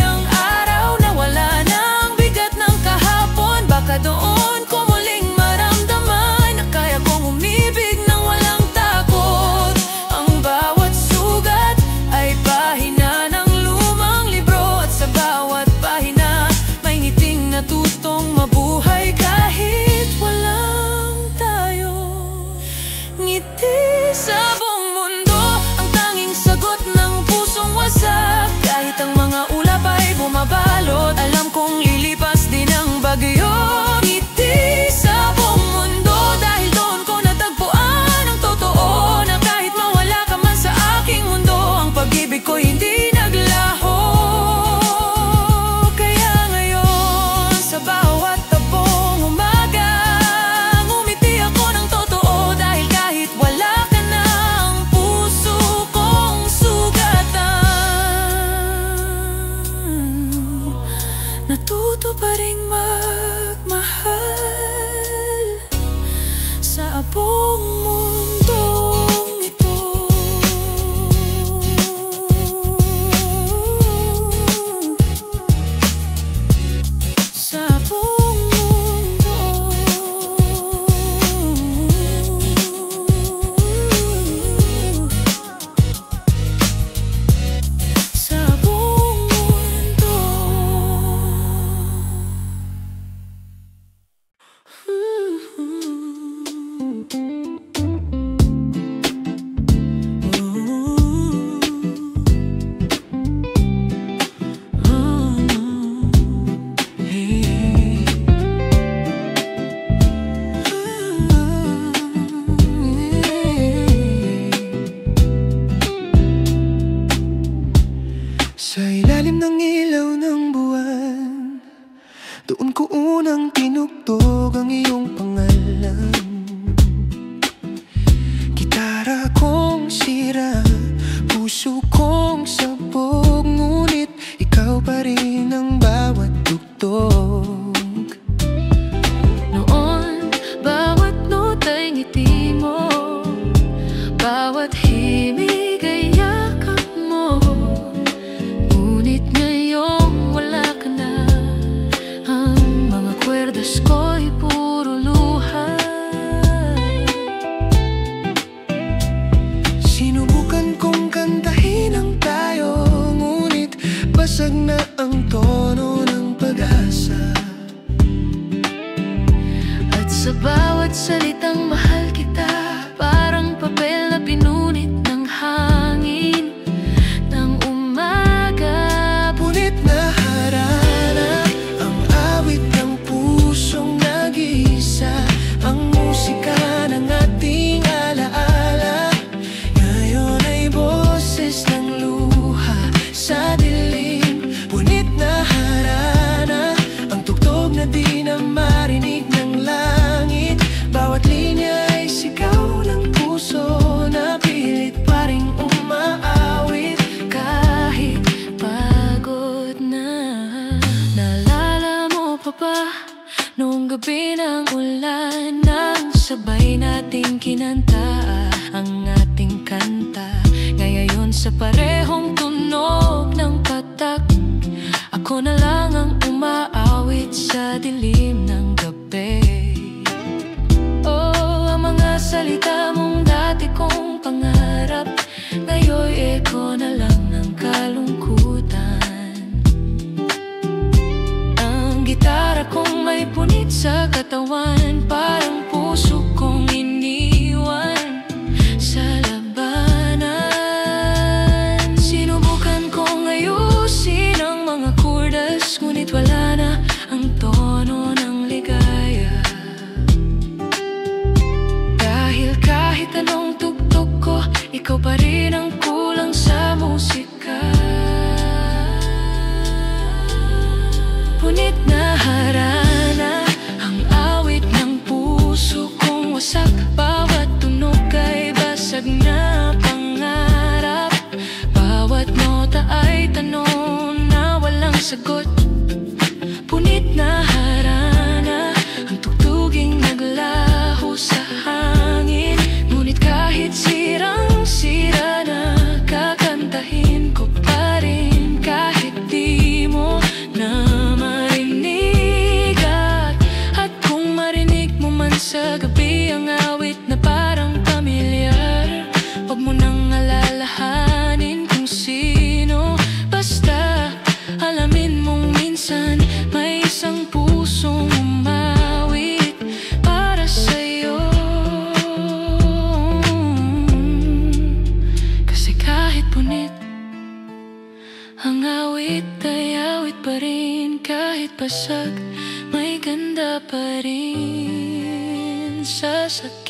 natuto pa ring magmahal sa buong mundong ito. Sa buong mundo, sa buong mundo. Sa ilalim ng ilaw ng buwan, doon ko unang tinugtog ang iyong pangalan. Gitara kong sira, puso kong sabog, ngunit ikaw pa rin ang bawat tugtog. Noon, bawat nota'y ngiti mo, bawat himig ay yakap mo. Ngunit ngayong wala ka na, ang mga kwerdas ko'y puro luha. Sinubukan kong kantahin ang tayo, ngunit basag na ang tono ng pag-asa. At sa bawat salitang mahal kita, parang papel na pinunit ng hangin ng umaga. Punit na harana ang awit ng pusong nag-iisa, ang musika ng ating alaala. Ngayon ay boses ng luha sa dilim. Punit na harana ang tugtog na di na marinig ng langit. Bawat linya ay sigaw ng puso na pilit pa ring umaawit Kahit pagod na, naalala mo pa ba noong gabi ng ulan, nang sabay nating kinanta ang ating kanta? Ngayon sa parehong tunog ng patak, ako na lang ang umaawit sa dilim ng gabi. Oh, ang mga salita mong dati kong pangarap, ngayon'y eko na lang ng kalungkutan. Ang gitara kong may punit sa katawan, parang puso kong iniwan sa labanan. Sinubukan kong ayusin ang mga kurdas, ngunit wala na ang tono ng ligaya. Dahil kahit anong tugtog ko, ikaw pa rin ang kulang sa musika. Punit na harana ang awit ng puso kong wasak, bawat tunog ay basag na pangarap. Bawat nota ay tanong na walang sagot. Punit na harana ang tugtuging naglaho sa hangin, ngunit kahit sirang-sira na, kakantahin ko pa rin kahit di mo na marinig. At kung marinig mo man sa gabi ang awit na parang pamilyar, huwag mo nang alalahanin kung sino, basta alamin mong minsan may isang pusong umawit para sa'yo. Kasi kahit punit ang awit ay awit pa rin, kahit basag may ganda pa rin sa sakit.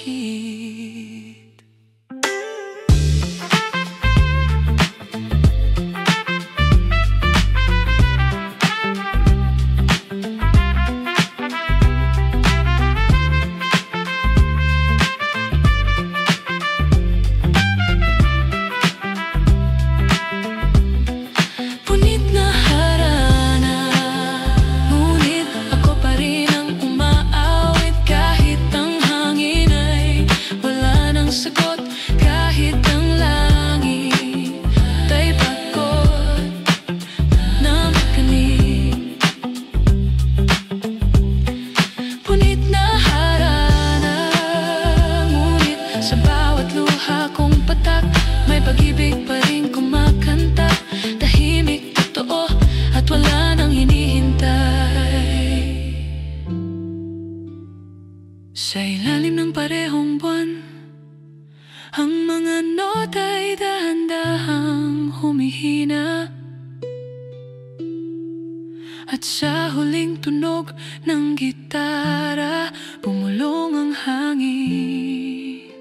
At sa huling tunog ng gitara, bumulong ang hangin.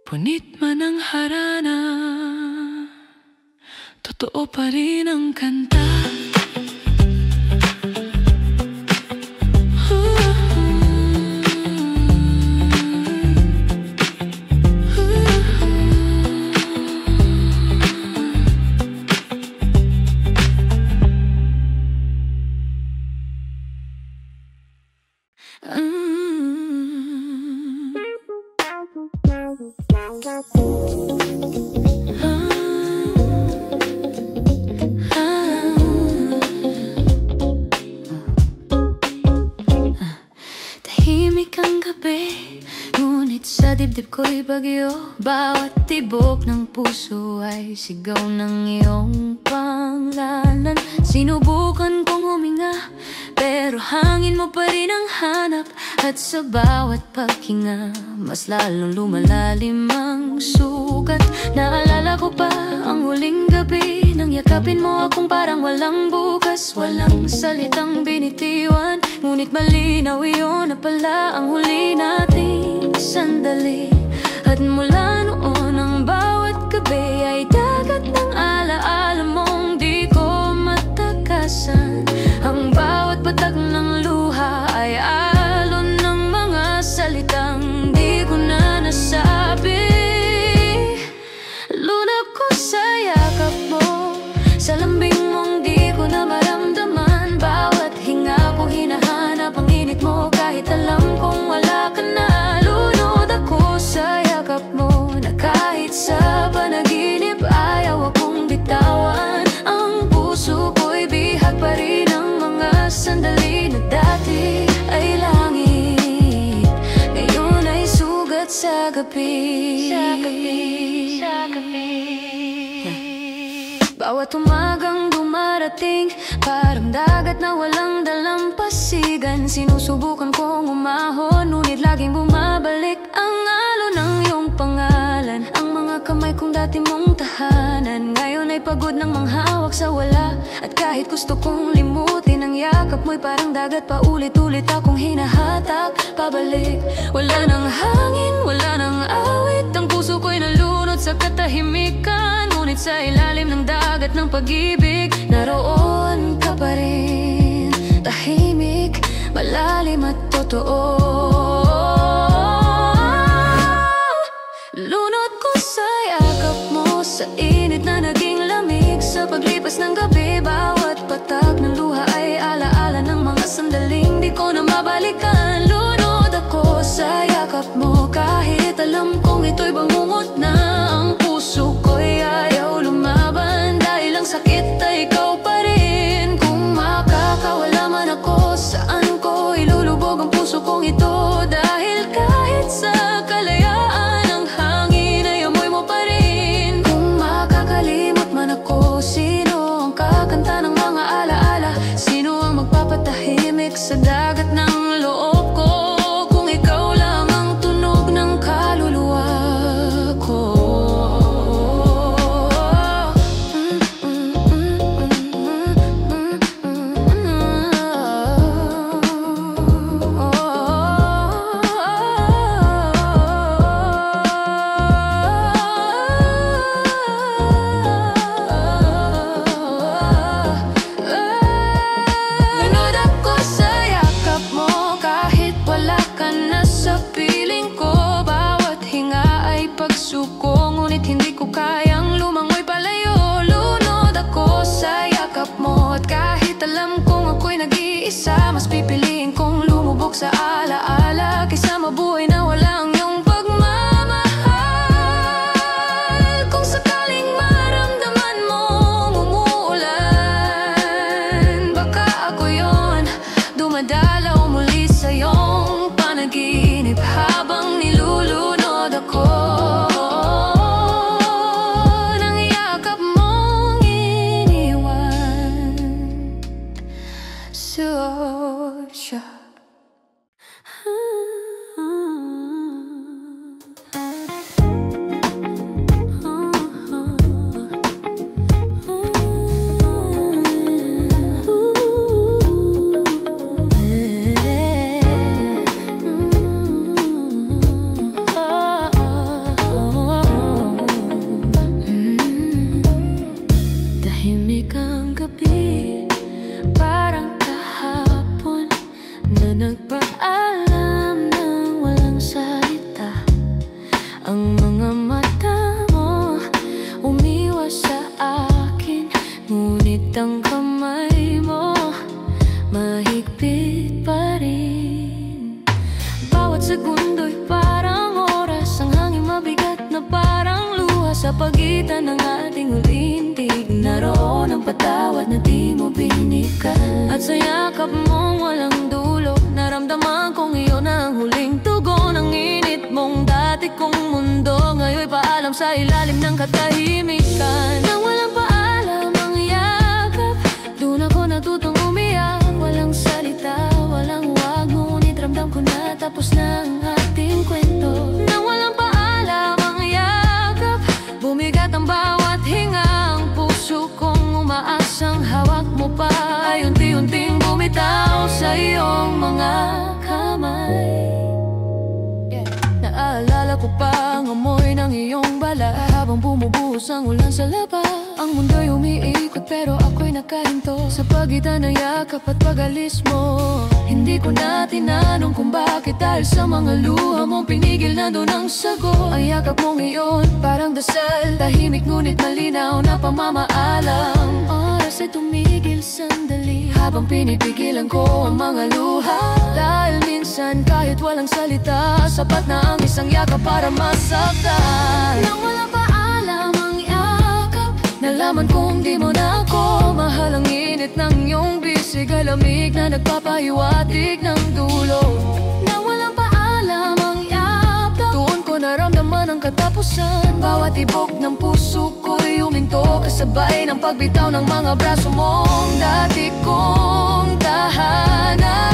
Punit man ang harana, totoo pa rin ang kanta. Tahimik ang gabi, ngunit sa dibdib ko'y bagyo. Bawat tibok ng puso ay sigaw ng iyong pangalan. Sinubukan kong huminga, pero hangin mo pa rin ang hanap. At sa bawat paghinga, mas lalong lumalalim ang sugat. Naalala ko pa ang huling gabi, nang yakapin mo akong parang walang bukas. Walang salitang binitiwan, ngunit malinaw iyon na pala ang huli nating sandali. At mula noon ang bawat gabi ay dagat ng alaala mong di ko matakasan. Ang bawat batag ng luha ay alon ng mga salitang di ko na nasabi. Lunag ko sa yakap mo, sa lambing mong di ko na maramdaman. Bawat hinga ko hinahanap ang init mo, kahit alam kong wala ka na. Lunod ako sa yakap mo, na kahit sa panaginip ayaw akong bitawan. Ang puso ko'y bihag pa rin ang mga sandali na dati ay langit, ngayon ay sugat sa gabi. Bawat umagang dumarating, parang dagat na walang dalampasigan. Sinusubukan kong umahon, ngunit laging bumabalik ang alon ng iyong pangalan. Ang mga kamay kong dati mong tahanan, ngayon ay pagod ng manghawak sa wala. At kahit gusto kong limutin, ang yakap mo'y parang dagat, paulit-ulit akong hinahatak pabalik. Wala nang hangin, wala nang awit, ang puso ko'y nalunod sa katahimikan. Ngunit sa ilalim ng dagat ng pag-ibig, naroon ka pa rin, tahimik, malalim at totoo. Lunod ko sa yakap mo, sa init na naging lamig. Sa paglipas ng gabi, bawat patag ng luha ay alaala ng mga sandaling di ko na mabalikan. Lunod ako sa yakap mo, kahit alam kong ito'y bangungot na. Ang puso ko'y ayaw lumaban, dahil ang sakit ay ikaw pa rin. Kung makakawala man ako, saan ko ilulubog ang puso kong ito? Dahil kahit sa kalayaan, ang hangin ay amoy mo pa rin. Kung makakalimot man ako, sino ang kakanta ng mga alaala? Sino ang magpapatahimik sa dagat ng loob ko? Kung ikaw lang ang tunog ng kaluluwa ko. Lunod ako sa yakap mo, kahit wala ka na sa piling ko. Bawat hinga ay pagsuko, ngunit hindi ko kayang lumangoy palayo. Lunod ako sa yakap mo, at kahit alam kong ako'y nag-iisa, mas pipiliin kong lumubog sa alaala kaysa mabuhay na wala ang iyong pagmamahal. Kung sakaling maramdaman mong umuulan, baka ako yon, dumadalaw muli sa iyong panaginip habang nilulunod ako ng yakap mong iniwan. Siya. paalam sa ilalim ng katahimikan. Nang walang paalam ang yakap, doon ako natutong umiyak. Walang salita, walang wag, ngunit ramdam ko na tapos na ang ating kwento. Nang walang paalam ang yakap, bumigat ang bawat hinga. Ang puso kong umaasang hawak mo pa ay unti-unting bumitaw sa iyong mga kamay. Naalala ko pa ang amoy ng iyong balat habang bumubuhos ang ulan sa laba. Ang mundo'y umiikot pero ako'y nakahinto sa pagitan ng yakap at pag-alis mo. Hindi ko na tinanong kung bakit, dahil sa mga luha mong pinigil na doon ang sagot. Ang yakap mong iyon parang dasal, tahimik ngunit malinaw na pamamaalam. Oras ay tumigil sandali habang pinipigilan ko ang mga luha. Dahil minsan kahit walang salita, sapat na ang isang yakap para masaktan. Nang walang paalam ang yakap, nalaman kong di mo na ako mahal. Ang init ng iyong bisig ay lamig na nagpapahiwatig ng dulo. Nang walang paalam ang yakap, doon ko naramdaman ang katapusan. Bawat tibok ng puso ko'y huminto kasabay ng pagbitaw ng mga braso mong dati kong tahanan.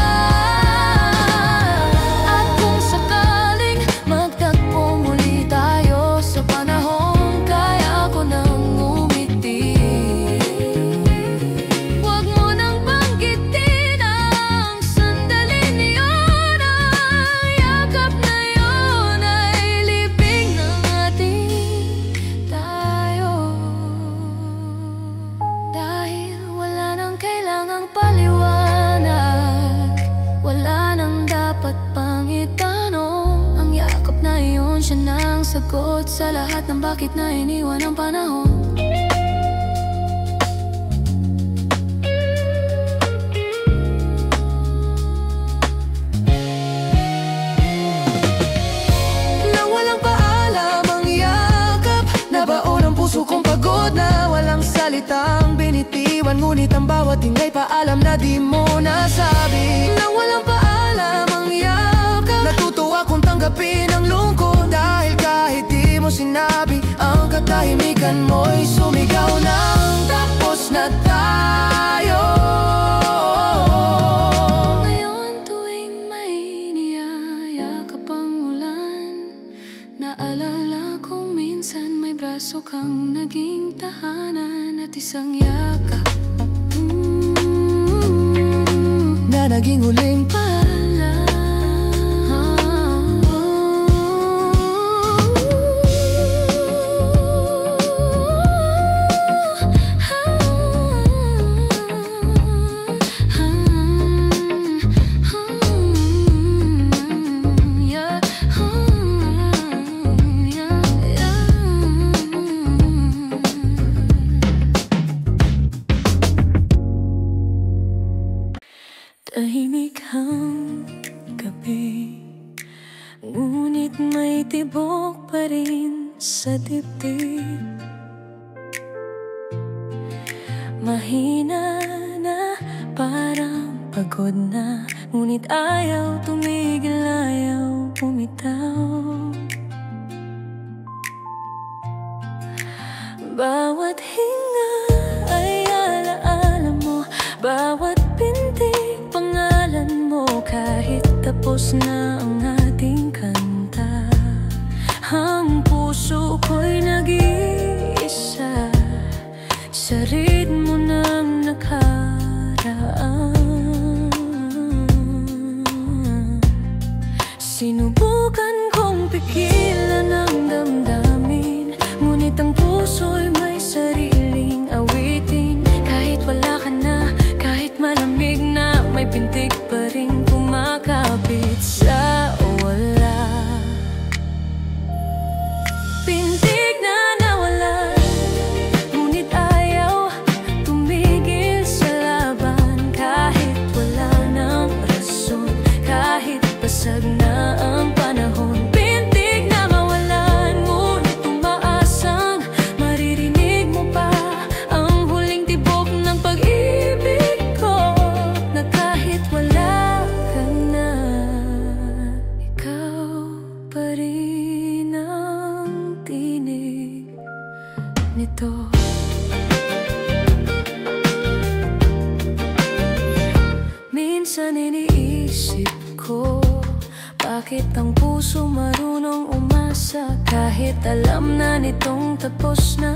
Sagot sa lahat ng bakit na iniwan ang panahon. Nang walang paalam ang yakap, nabaon ang puso kong pagod na walang salitang binitiwan. Ngunit ang bawat ingay paalam na di mo nasabi. Nang walang paalam ang yakap, natuto akong tanggapin ang lungkot. Dahil kahit di mo sinabi, ang katahimikan mo'y sumigaw ng tapos na tayo. Ngayon tuwing may niyayakap ang ulan, naalala kong minsan may braso kang naging tahanan. At isang yakap na naging huling paalam. Tahimik ang gabi, ngunit may tibok pa rin sa dibdib. Mahina na, parang pagod na, ngunit ayaw tumigil, ayaw bumitaw. Bawat hinga ay alaala mo, bawat pintig pangalan mo. Kahit tapos na ang ating kanta, ang puso ko'y nag-iisa sa ritmo ng nakaraan. Sinubukan kong pigilan ang damdamin, ngunit ang puso'y may sariling awitin. Kahit wala ka na, kahit malamig na, may pintig pa rin kumakapit sa wala. Pintig na nawala, ngunit ayaw tumigil sa laban. Kahit wala ng rason, kahit basag na ang panahon. Pintig na mawalan, ngunit umaasang maririnig mo pa ang huling tibok ng pag-ibig ko. Na kahit wala minsan iniisip ko, bakit ang puso marunong umasa? Kahit alam na nitong tapos na,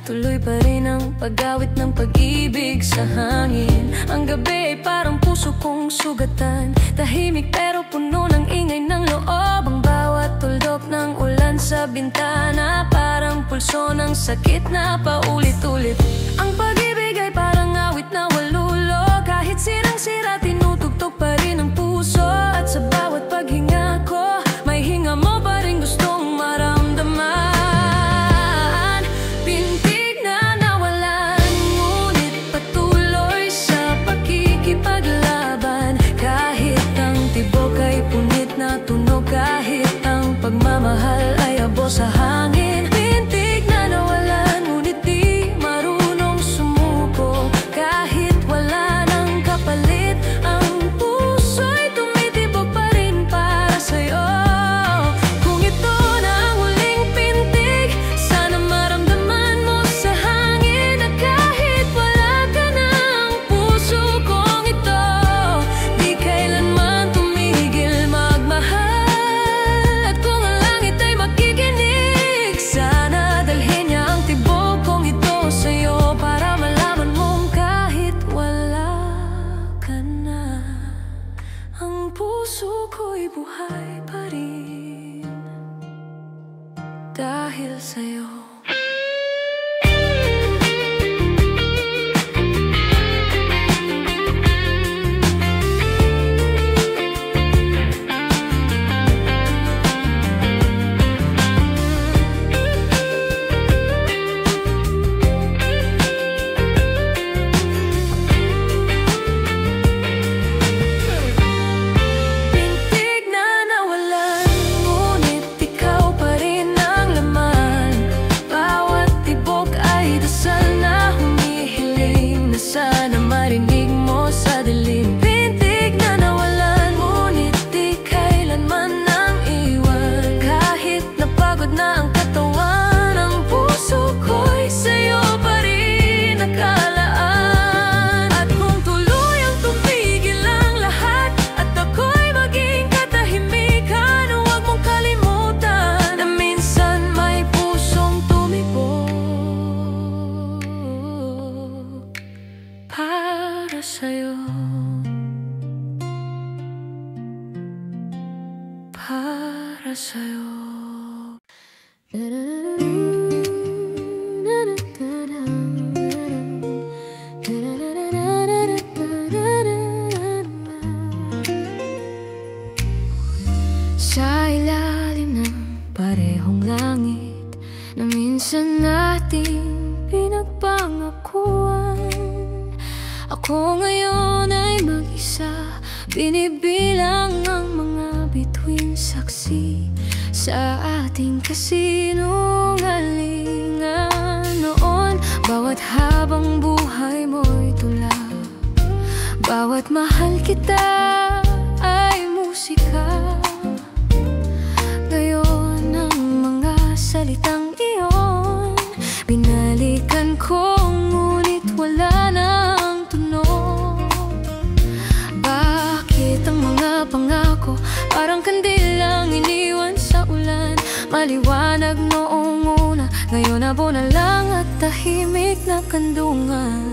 tuloy pa rin ang pag-awit ng pag-ibig sa hangin. Ang gabi ay parang puso kong sugatan, tahimik pero puno ng ingay ng loob. Ang bawat tuldok ng ulan sa bintana, parang pulso ng sakit na paulit-ulit. Ang pag-ibig ay parang awit na walulog, kahit sirang-sira tinutugtog pa rin ang puso. At sa bawat paghinga ko, may hinga mo pa rin gustong maramdaman. Pintig na nawalan, ngunit patuloy sa pakikipaglaban. Kahit ang tibok ay punit na tunog, kahit ang pagmamahal ay abo sa hangin. Pintig na nawalan, ngunit di marunong sumuko. Kahit wala nang kapalit, ang puso'y tumitibok pa rin para sa'yo. Kung ito na ang huling pintig, sana maramdaman mo sa hangin na kahit wala ka na, ang puso kong ito di kailanman tumigil magmahal. At kung ang langit ay makikinig, sana dalhin niya ang tibok kong ito sa'yo, para malaman mong kahit wala ka na, ang puso ko'y buhay pa rin dahil sa'yo. Pintig na nawalan, ngunit ikaw pa rin ang laman. Bawat tibok ay dasal na humihiling na sana marinig mo sa dilim. Pintig na nawalan, ngunit di kailanman nang iwan. Kahit napagod na ang katawan, ang puso ko'y sa'yo pa rin nakalaan. At kung tuluyang tumigil ang lahat, at ako'y maging katahimikan, huwag mong kalimutan na minsan may pusong tumibok para sa'yo, para sa'yo. Sa ilalim ng parehong langit na minsan nating pinagpangakuan, ako ngayon ay mag-isa, binibilang ang mga bituin saksi sa ating kasinungalingan noon. Bawat habang buhay mo'y tula, bawat mahal kita ay musika. Ngayon ang mga salitang iyon binalikan ko, ngunit wala nang tunog. Bakit ang mga pangako parang kandilang iniwan sa ulan? Maliwanag noong una, ngayon abo na lang at tahimik na kandungan.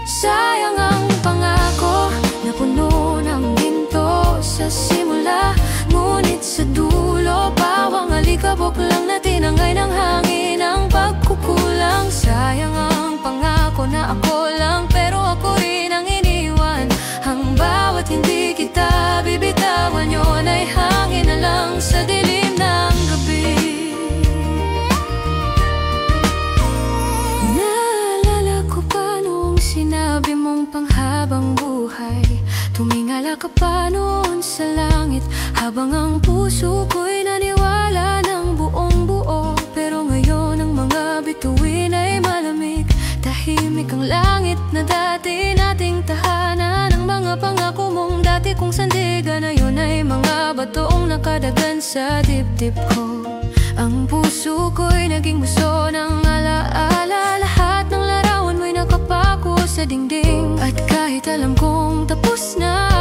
Sayang ang pangako na puno ng ginto sa simula, ngunit sa dulo pawang alikabok lang na tinangay ng hangin ang pagkukulang. Sayang ang pangako na ako lang, pero ako rin ang iniwan. Ang bawat hindi kita bibitawan, yun ay hangin na lang sa dilim ng gabi. Naalala ko pa noong sinabi mong panghabang buhay, tumingala ka pa noon sa langit, habang ang puso ko'y naniwala ng buong buo. Pero ngayon ang mga bituin ay malamig, tahimik ang langit na dati nating tahanan. Ang mga pangako mong dati kong sandigan, ngayon ay mga batoong nakadagan sa dibdib ko. Ang puso ko'y naging muso ng alaala, lahat ng larawan mo'y nakapako sa dingding. At kahit alam kong tapos na,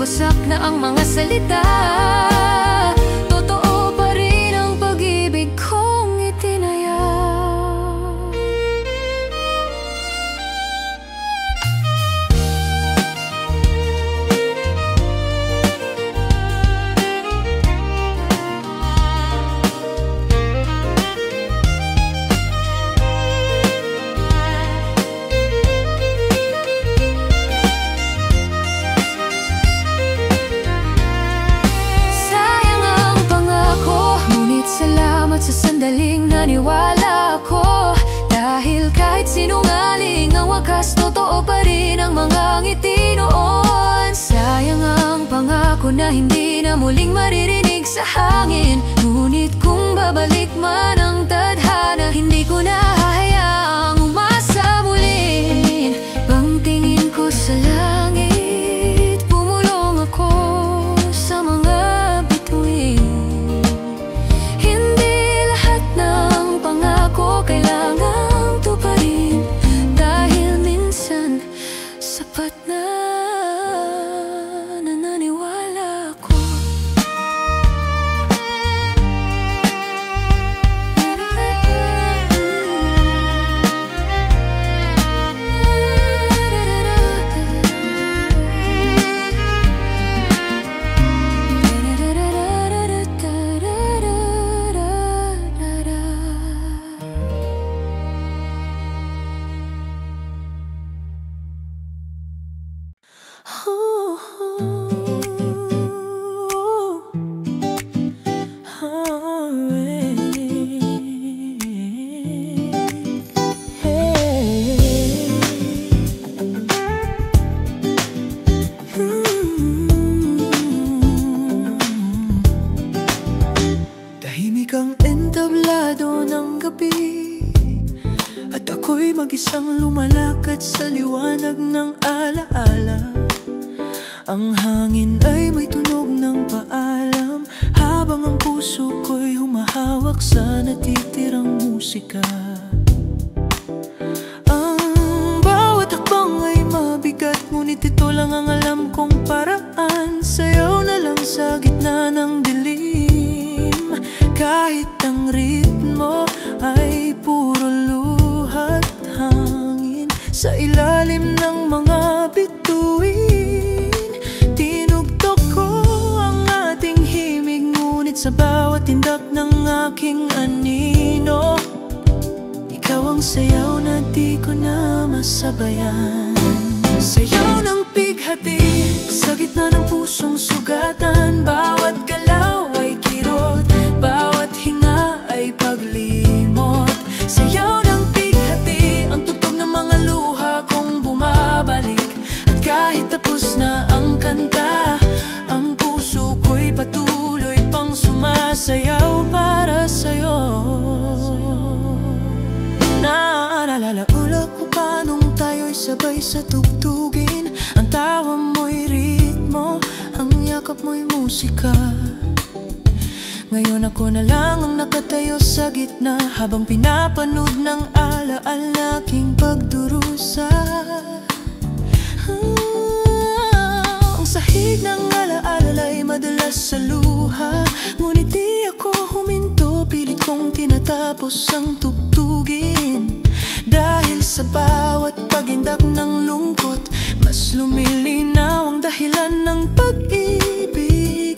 wasak na ang mga salita. Totoo pa rin ang pag-ibig kong itinaya. Salamat sa sandaling naniwala ako, dahil kahit sinungaling ang wakas, totoo pa rin ang mga ngiti noon. Sayang ang pangako na hindi na muling maririnig sa hangin, ngunit kung babalik man ang tadhana, hindi ko na hahayaang umasa muli. Pangtingin ko sa langit, pumulong ako sa mga bituin. Kailangang tuparin, dahil minsan sapat na nananiwala ako. Tahimik ang entablado ng gabi, at ako'y mag-isang lumalakad sa liwanag ng alaala. Ang hangin ay may tunog ng paalam, habang ang puso ko'y humahawak sa natitirang musika. Ang bawat hakbang ay mabigat, ngunit ito lang ang alam kong paraan. Sayaw na lang sa gitna ng dilim, kahit ang ritmo ay puro luhat hangin. Sa ilalim ng mga bituin, tinugtog ko ang ating himig, ngunit sa bawat tindak ng aking anino, ikaw ang sayaw na di ko na masabayan. Sayaw ng pighati sa gitna ng pusong sugatan, bawat galaw ay kirot, bawat hinga ay paglimot. Sayaw ng pighati, ang tugtog ng mga luha kong bumabalik, at kahit tapos na ang kanta, ang puso ko'y patuloy pang sumasayaw para sa'yo. Naalala ko pa nung tayo'y sabay sa tugtugin, ang tawa mo'y ritmo, ang yakap mo'y musika. Ngayon ako na lang ang nakatayo sa gitna, habang pinapanood ng alaala aking pagdurusa. Ang sahig ng alaala'y madalas sa luha, ngunit di ako huminto, pilit kong tinatapos ang tugtugin. Dahil sa bawat pagindak ng lungkot, mas lumilinaw ang dahilan ng pag-ibig.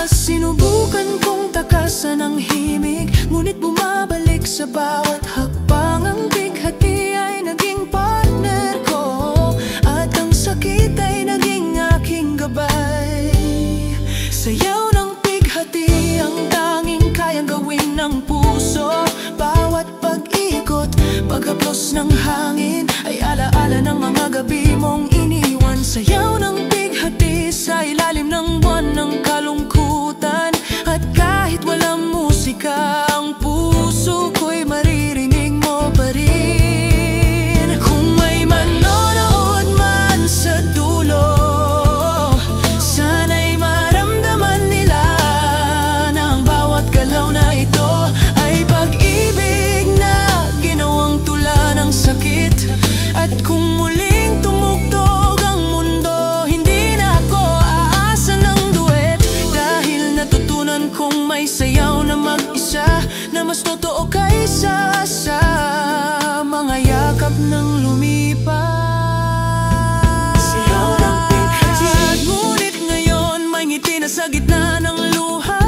Sinubukan kong takasan ang himig, ngunit bumabalik sa bawat hakbang. Ang bighati ay naging partner ko, at ang sakit ay naging aking gabay. Sayaw ng bighati ang tanging kayang gawin ng puso, bawat pag-ikot, pag-aplos ng hangin ay alaala ng mga gabi mong iniwan. Sayaw ng bighati sa ilalim ng buwan ng kalungkutan, at kahit walang musika, ang puso ko'y maririnig mo pa rin. Kung may manonood man sa dulo, sana'y maramdaman nila na ang bawat galaw na ito ay pag-ibig na ginawang tula ng sakit. mas totoo kaysa sa mga yakap ng lumipas. Sigaw ng pighati, ngunit ngayon may ngiti na sa gitna ng luha.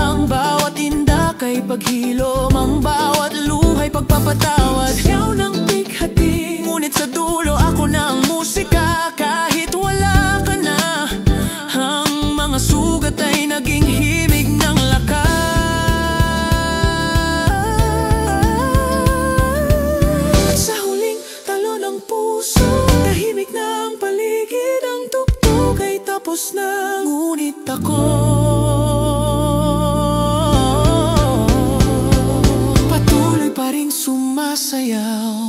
Ang bawat indak ay paghilom, ang bawat luha'y pagpapatawad. Sigaw ng pighati, ngunit sa dulo ako na ang musika. Kahit wala ka na, ang mga sugat ay naging himig ng lakas. At sa huling talo ng puso, tahimik na ang paligid. Ang tugtog ay tapos na, ngunit ako patuloy pa rin sumasayaw.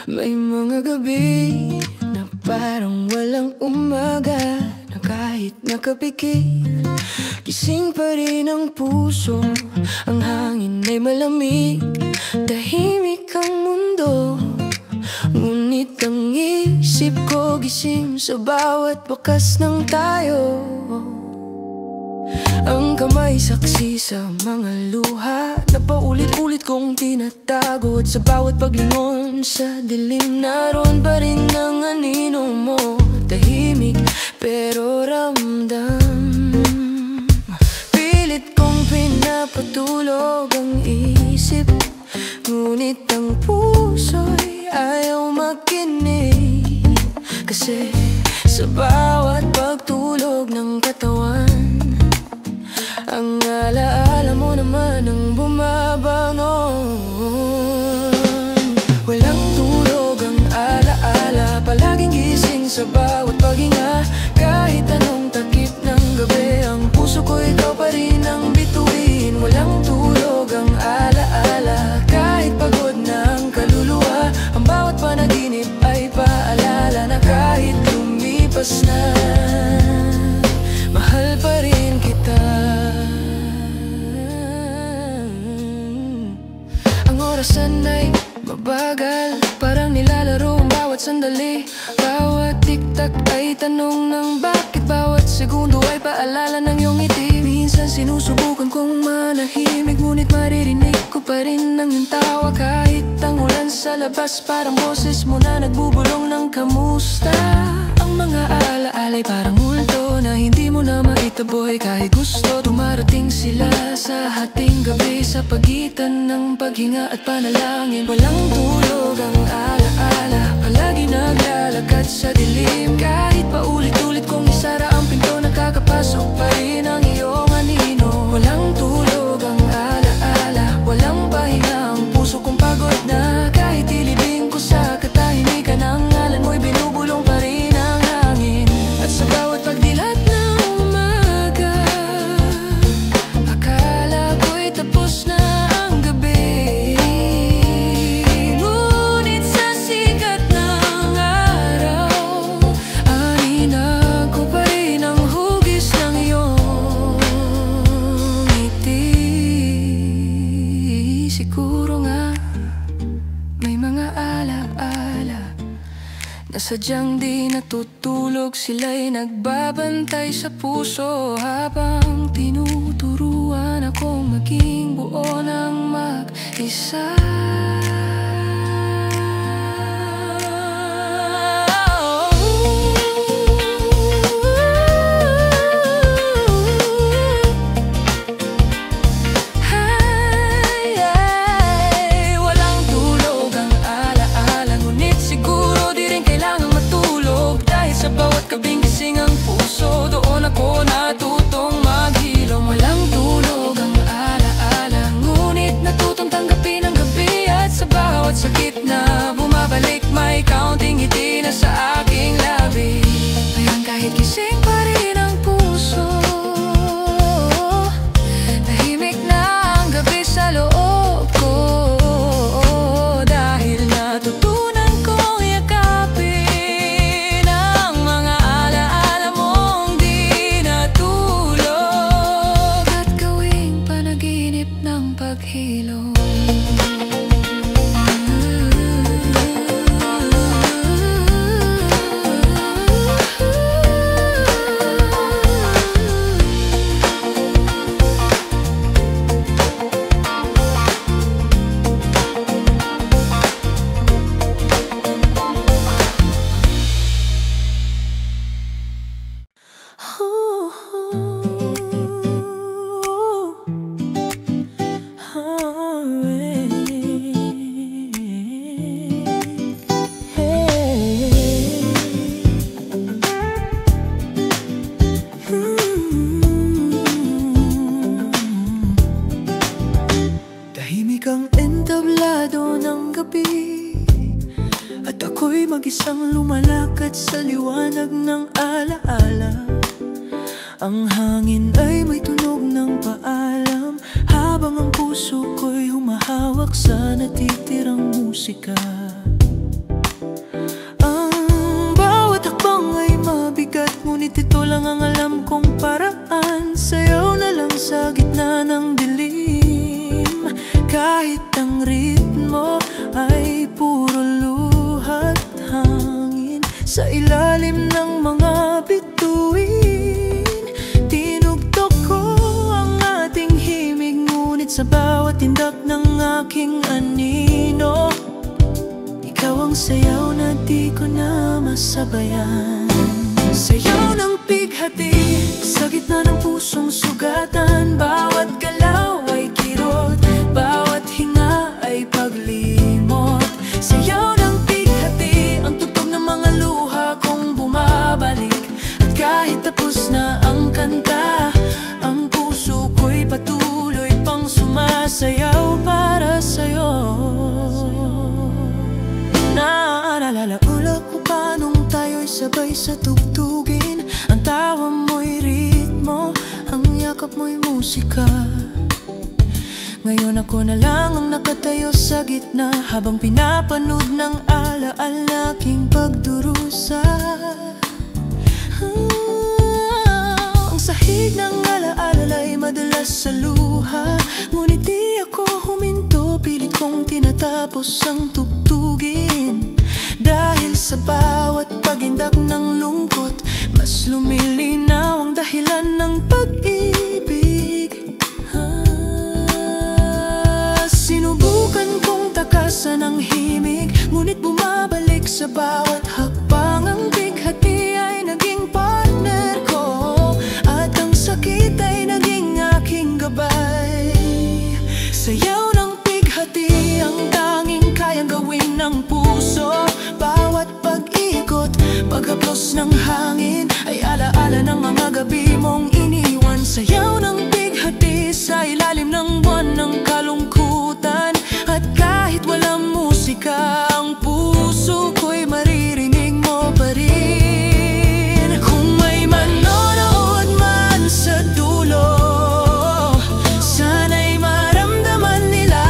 May mga gabi na parang walang umaga, na kahit nakapikit, gising pa rin ang puso. Ang hangin ay malamig, tahimik ang mundo. Ngunit ang isip ko gising sa bawat bakas ng tayo. Ang kamay saksi sa mga luha na paulit-ulit kong tinatago. At sa bawat paglingon sa dilim, naroon pa rin ang anino mo. Tahimik pero ramdam. Pilit kong pinapatulog ang isip, ngunit ang puso'y ayaw makinig. Kasi sa bawat pagtulog ng katawan, ang alaala mo naman ang bumabangon. Walang tulog ang alaala, palaging gising sa bawat paghinga. Kahit anong takip ng gabi, ang puso ko ikaw pa rin ang bituin. Walang tulog ang alaala, kahit pagod na ang kaluluwa. Ang bawat panaginip ay paalala na kahit lumipas na, mahal pa rin kita. Orasan ay mabagal, parang nilalaro ang bawat sandali. Bawat tiktak ay tanong ng bakit, bawat segundo ay paalala ng iyong ngiti. Minsan sinusubukan kong manahimik, ngunit maririnig ko pa rin ang iyong tawa. Kahit ang ulan sa labas, parang boses mo na nagbubulong ng kamusta. Ang mga alaala'y parang multo na hindi mo na maitaboy. Kahit gusto, dumarating sila sa hating gabi, sa pagitan ng paghinga at panalangin. Walang tulog ang alaala, palagi naglalakad sa dilim. Kahit paulit-ulit kong isara ang pinto, nakakapasok pa rin ang iyong anino. Walang tulog ang alaala, walang pahinga ang puso kong pagod na. Kahit ilibing ko sa katahimikan, ang ngalan mo'y binubulong pa rin ang hangin. At sa bawat pagdilat ng umaga, akala ko'y tapos na ang gabi. Ngunit sa sikat ng araw, aninag ko pa rin ang hugis ng iyong ngiti. Siguro nga may mga alaala na sadyang di natutulog, sila'y nagbabantay sa puso habang tinuturuan akong maging buo ng mag-isa. Walang tulog ang alaala, ngunit siguro di rin kailangang matulog. Dahil sa bawat kabing gising ang puso, doon ako natutong maghilom. Walang tulog ang alaala, ngunit natutong tanggapin ang gabi. At sa lumalakad sa liwanag ng alaala. Ang hangin ay may tunog ng paalam, habang ang puso ko'y humahawak sa natitirang musika. Ang bawat hakbang ay mabigat, ngunit ito lang ang alam kong paraan. Sayaw na lang sa gitna ng dilim, kahit ang ritmo ay puro luha at hangin. Sa ilalim ng mga bituin, tinugtog ko ang ating himig, ngunit sa bawat tindak ng aking anino, ikaw ang sayaw na di ko na masabayan. Sayaw ng pighati sa gitna ng pusong sugatan, bawat galaw ay kirot, bawat hinga ay paglimot. Sayaw ng pighati, ang tugtog ng mga luha kong bumabalik. At kahit tapos na ang kanta, ang puso ko'y patuloy pang sumasayaw para sa'yo. Naaalala ko pa nung tayo'y sabay sa tugtugin. Ang tawa mo'y ritmo, ang yakap mo'y musika. Ngayon ako na lang ang nakatayo sa gitna, habang pinapanood ng alaala aking pagdurusa. Ang sahig ng alaala'y madalas sa luha, ngunit di ako huminto, pilit kong tinatapos ang tugtugin. Dahil sa bawat pagindak ng lungkot, mas lumilinaw ang dahilan ng pag-ibig. Sinubukan kong takasan ang himig, ngunit bumabalik sa bawat hakbang. Ang bighati ay naging partner ko, at ang sakit ay naging aking gabay. Sayaw ng bighati ang tanging kayang gawin ng puso. Bawat pag-ikot, paghaplos ng hangin, ay alaala ng mga gabi mong iniwan. Sayaw ng bighati sa ilalim ng buwan ng kalungkutan. At kahit walang musika, ang puso ko'y maririnig mo pa rin. Kung may manonood man sa dulo, sana'y maramdaman nila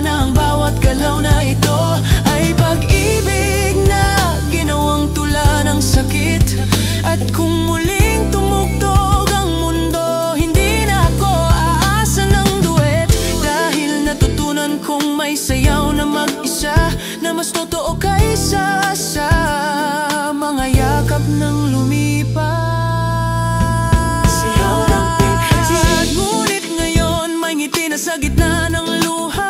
na ang bawat galaw na ito ay pag-ibig na ginawang tula ng sakit. At kung muling tumugtog ang mundo, hindi na ako aasa ng duet, dahil natutunan kong may sayaw na mag-isa, na mas totoo kaysa sa mga yakap ng lumipas. Sayaw ng pighati, ngunit ngayon may ngiti na sa gitna ng luha.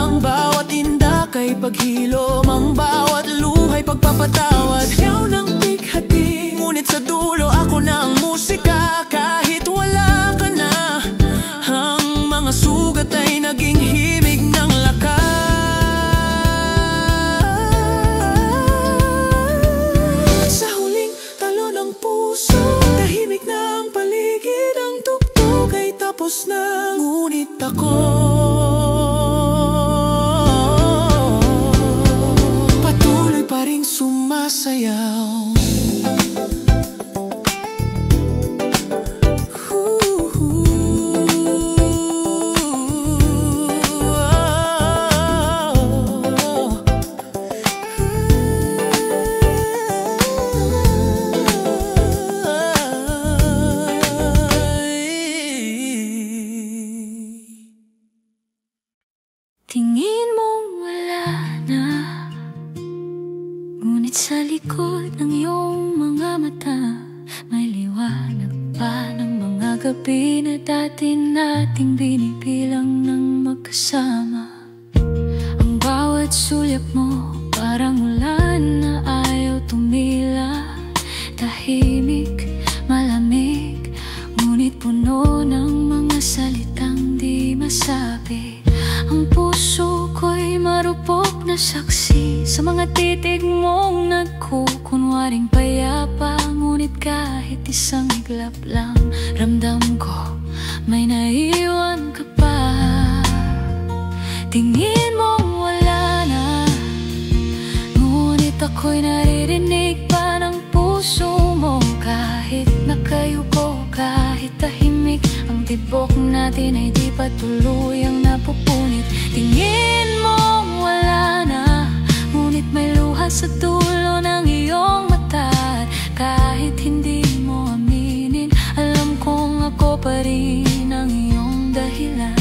Ang bawat indak ay paghilom, ang bawat luha'y pagpapatawad. Sayaw ng pighati, ngunit sa dulo ako na ang musika. Kahit wala ka na, ang mga sugat ay naging himig ng lakas. Sa huling talo ng puso, tahimik na ang paligid, ang tugtog ay tapos na, ngunit ako patuloy pa ring sumasayaw. Tingin mong wala na, ngunit sa likod ng iyong mga mata, may liwanag pa ng mga gabi na dati nating binibilang ng magkasama. Ang bawat sulyap mo parang ulan na ayaw tumila, tahimik, malamig, ngunit puno ng mga salitang di masabi. Ang puso ko'y marupok na saksi sa mga titig mong nagkukunwaring payapa. Ngunit kahit isang iglap lang, ramdam ko may naiwan ka pa. Tingin mong wala na, ngunit ako'y naririnig pa ng puso mo. Kahit nakayuko, kahit tahimik, ang tibok natin ay di pa tuluyang napupunit. Tingin mong wala na, ngunit may luha sa dulo ng iyong mata. At kahit hindi mo aminin, alam kong ako pa rin ang iyong dahilan.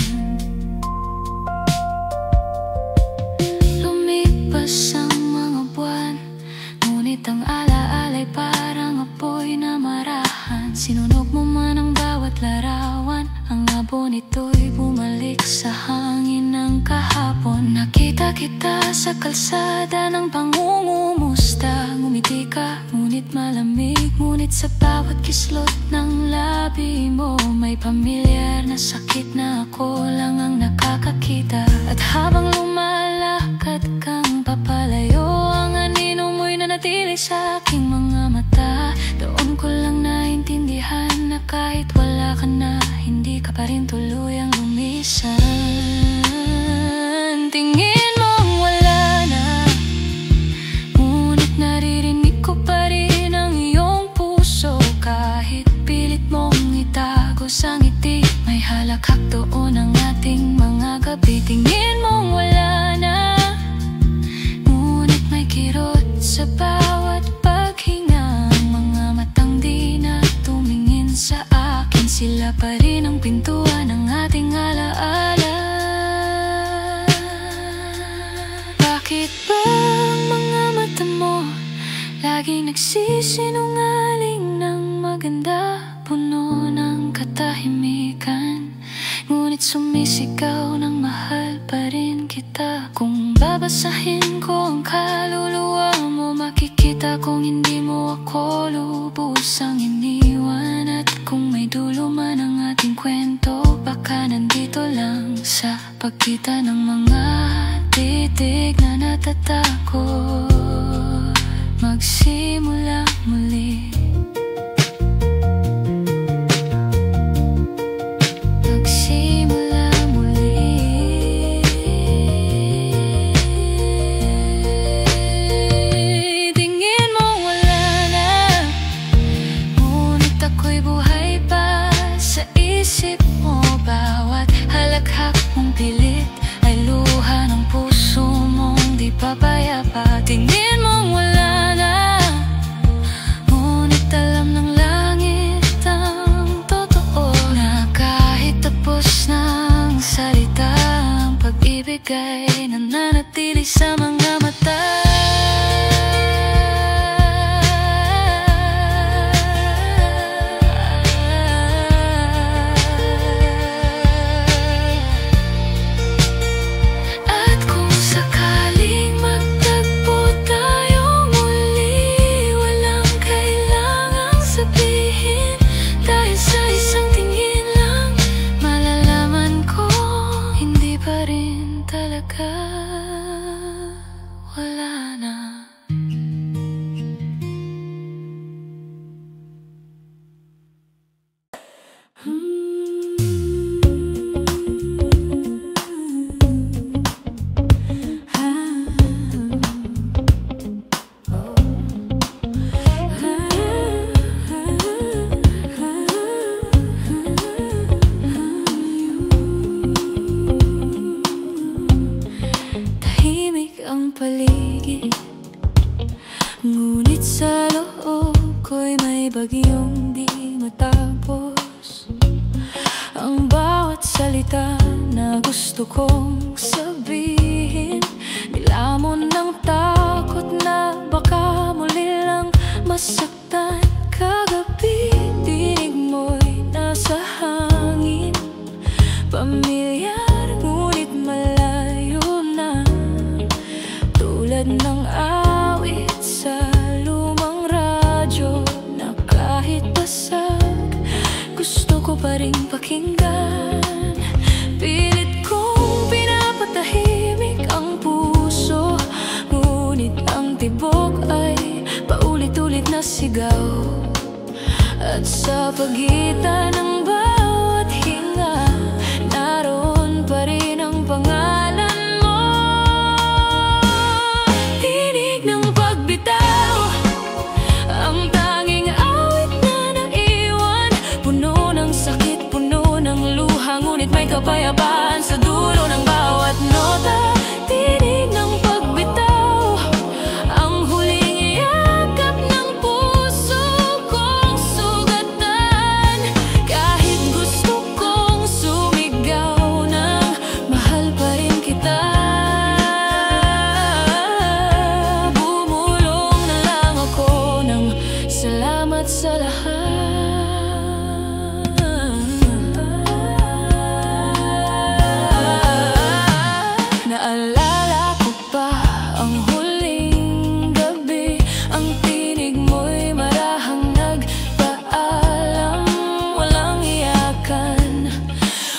Lumipas ang mga buwan, ngunit ang alaala'y parang apoy na marahan. Sinunog mo man ang bawat larawan, ang abo nito'y bumalik sa hangin ng kahapon. Nakita kita sa kalsada ng pangungumusta. Ngumiti ka, ngunit malamig, ngunit sa bawat kislot ng labi mo may pamilyar na sakit na ako lang ang nakakakita. At habang lumalakad kang papalayo, ang anino mo'y nanatili sa aking mga mata. Doon ko lang naintindihan na kahit wala ka na, hindi ka pa rin tuluyang lumisan. Tingin mong wala na, ngunit naririnig ko pa rin ang iyong puso. Kahit pilit mong itago sa ngiti, may halakhak doon ang ating mga gabi. Tingin mong wala na, ngunit may kirot sa bawat paghinga. Ang mga matang di na tumingin sa akin, sila pa rin ang pintuan ng ating alaala. Bakit ba ang mga mata mo laging nagsisinungaling ng maganda? Puno ng katahimikan, ngunit sumisigaw ng mahal pa rin kita. Kung babasahin ko ang kaluluwa mo, makikita kong hindi mo ako lubusang iniwan. At kung may dulo man ang ating kwento, baka nandito lang sa pagitan ng mga titig na natatakot magsimula muli. Tingin mong wala na, ngunit alam ng langit ang totoo, na kahit tapos ng salita, ang pag-ibig ay nananatili sa mga mata. Ngunit sa loob ko'y may bagyong di matapos. Ang bawat salita na gusto kong sabihin, nilamon ng takot na baka muli lang masaktan. Kagabi dinig mo'y nasa hangin, pamilyar ngunit malayo na, tulad ng awit sa lumang radyo na kahit basag, gusto ko pa ring pakinggan. Pilit kong pinapatahimik ang puso, ngunit ang tibok ay paulit-ulit na sigaw. At sa pagitan ng bawat hinga, naroon pa rin ang pangalan mo. Tinig ng pagbitaw sa lahat. Naalala ko pa ang huling gabi, ang tinig mo'y marahang nagpaalam. Walang iyakan,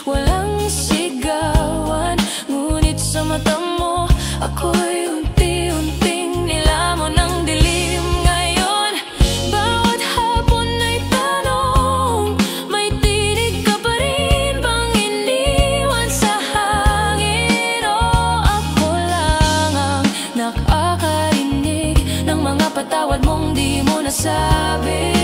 walang sigawan, ngunit sa mata mo ako'y unti-unting nilamon ng dilim. Ngayon, bawat hapon ay tanong, may tinig ka pa rin bang iniwan sa hangin? O ako lang ang nakakarinig ng mga patawad mong di mo nasabi?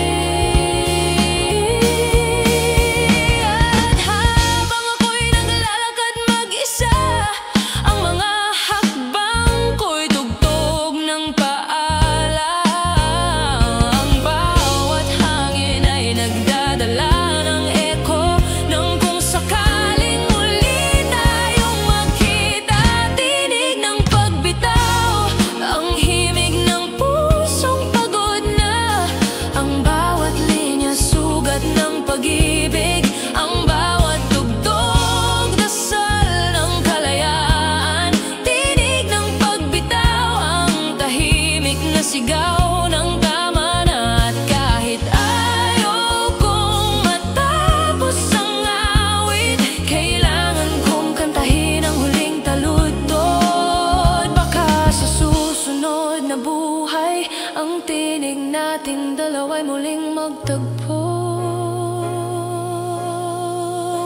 Sigaw ng tama na, at kahit ayaw kong matapos ang awit, kailangan kong kantahin ang huling taludtod. Baka sa susunod na buhay ang tinig nating dalawa'y muling magtagpo.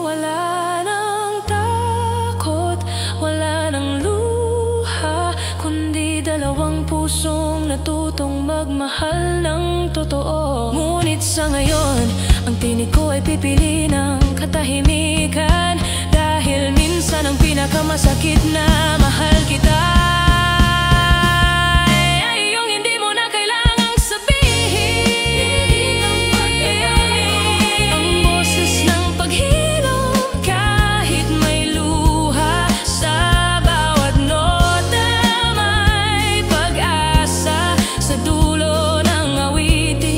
Wala nang takot, wala nang luha, kundi dalawang pusong natutong magmahal ng totoo. Ngunit sa ngayon, ang tinig ko ay pipili ng katahimikan, dahil minsan ang pinakamasakit na mahal kita ay yung hindi mo na kailangang sabihin. Ang boses ng paghilom kahit may luha, sa bawat nota may pag-asa, sa dulo ng awitin.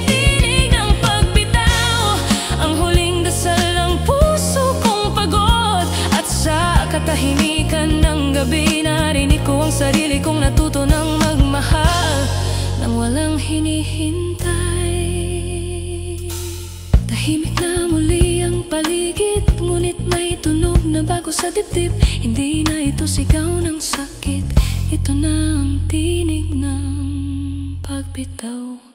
Tinig ng pagbitaw, ang huling dasal ng puso kong pagod. At sa katahimikan ng gabi, narinig ko ang sarili kong natuto ng magmahal nang walang hinihintay. Tahimik na muli ang paligid, ngunit may tunog na bago sa dibdib. Hindi na ito sigaw ng sakit, ito na ang tinig ng pagbitaw.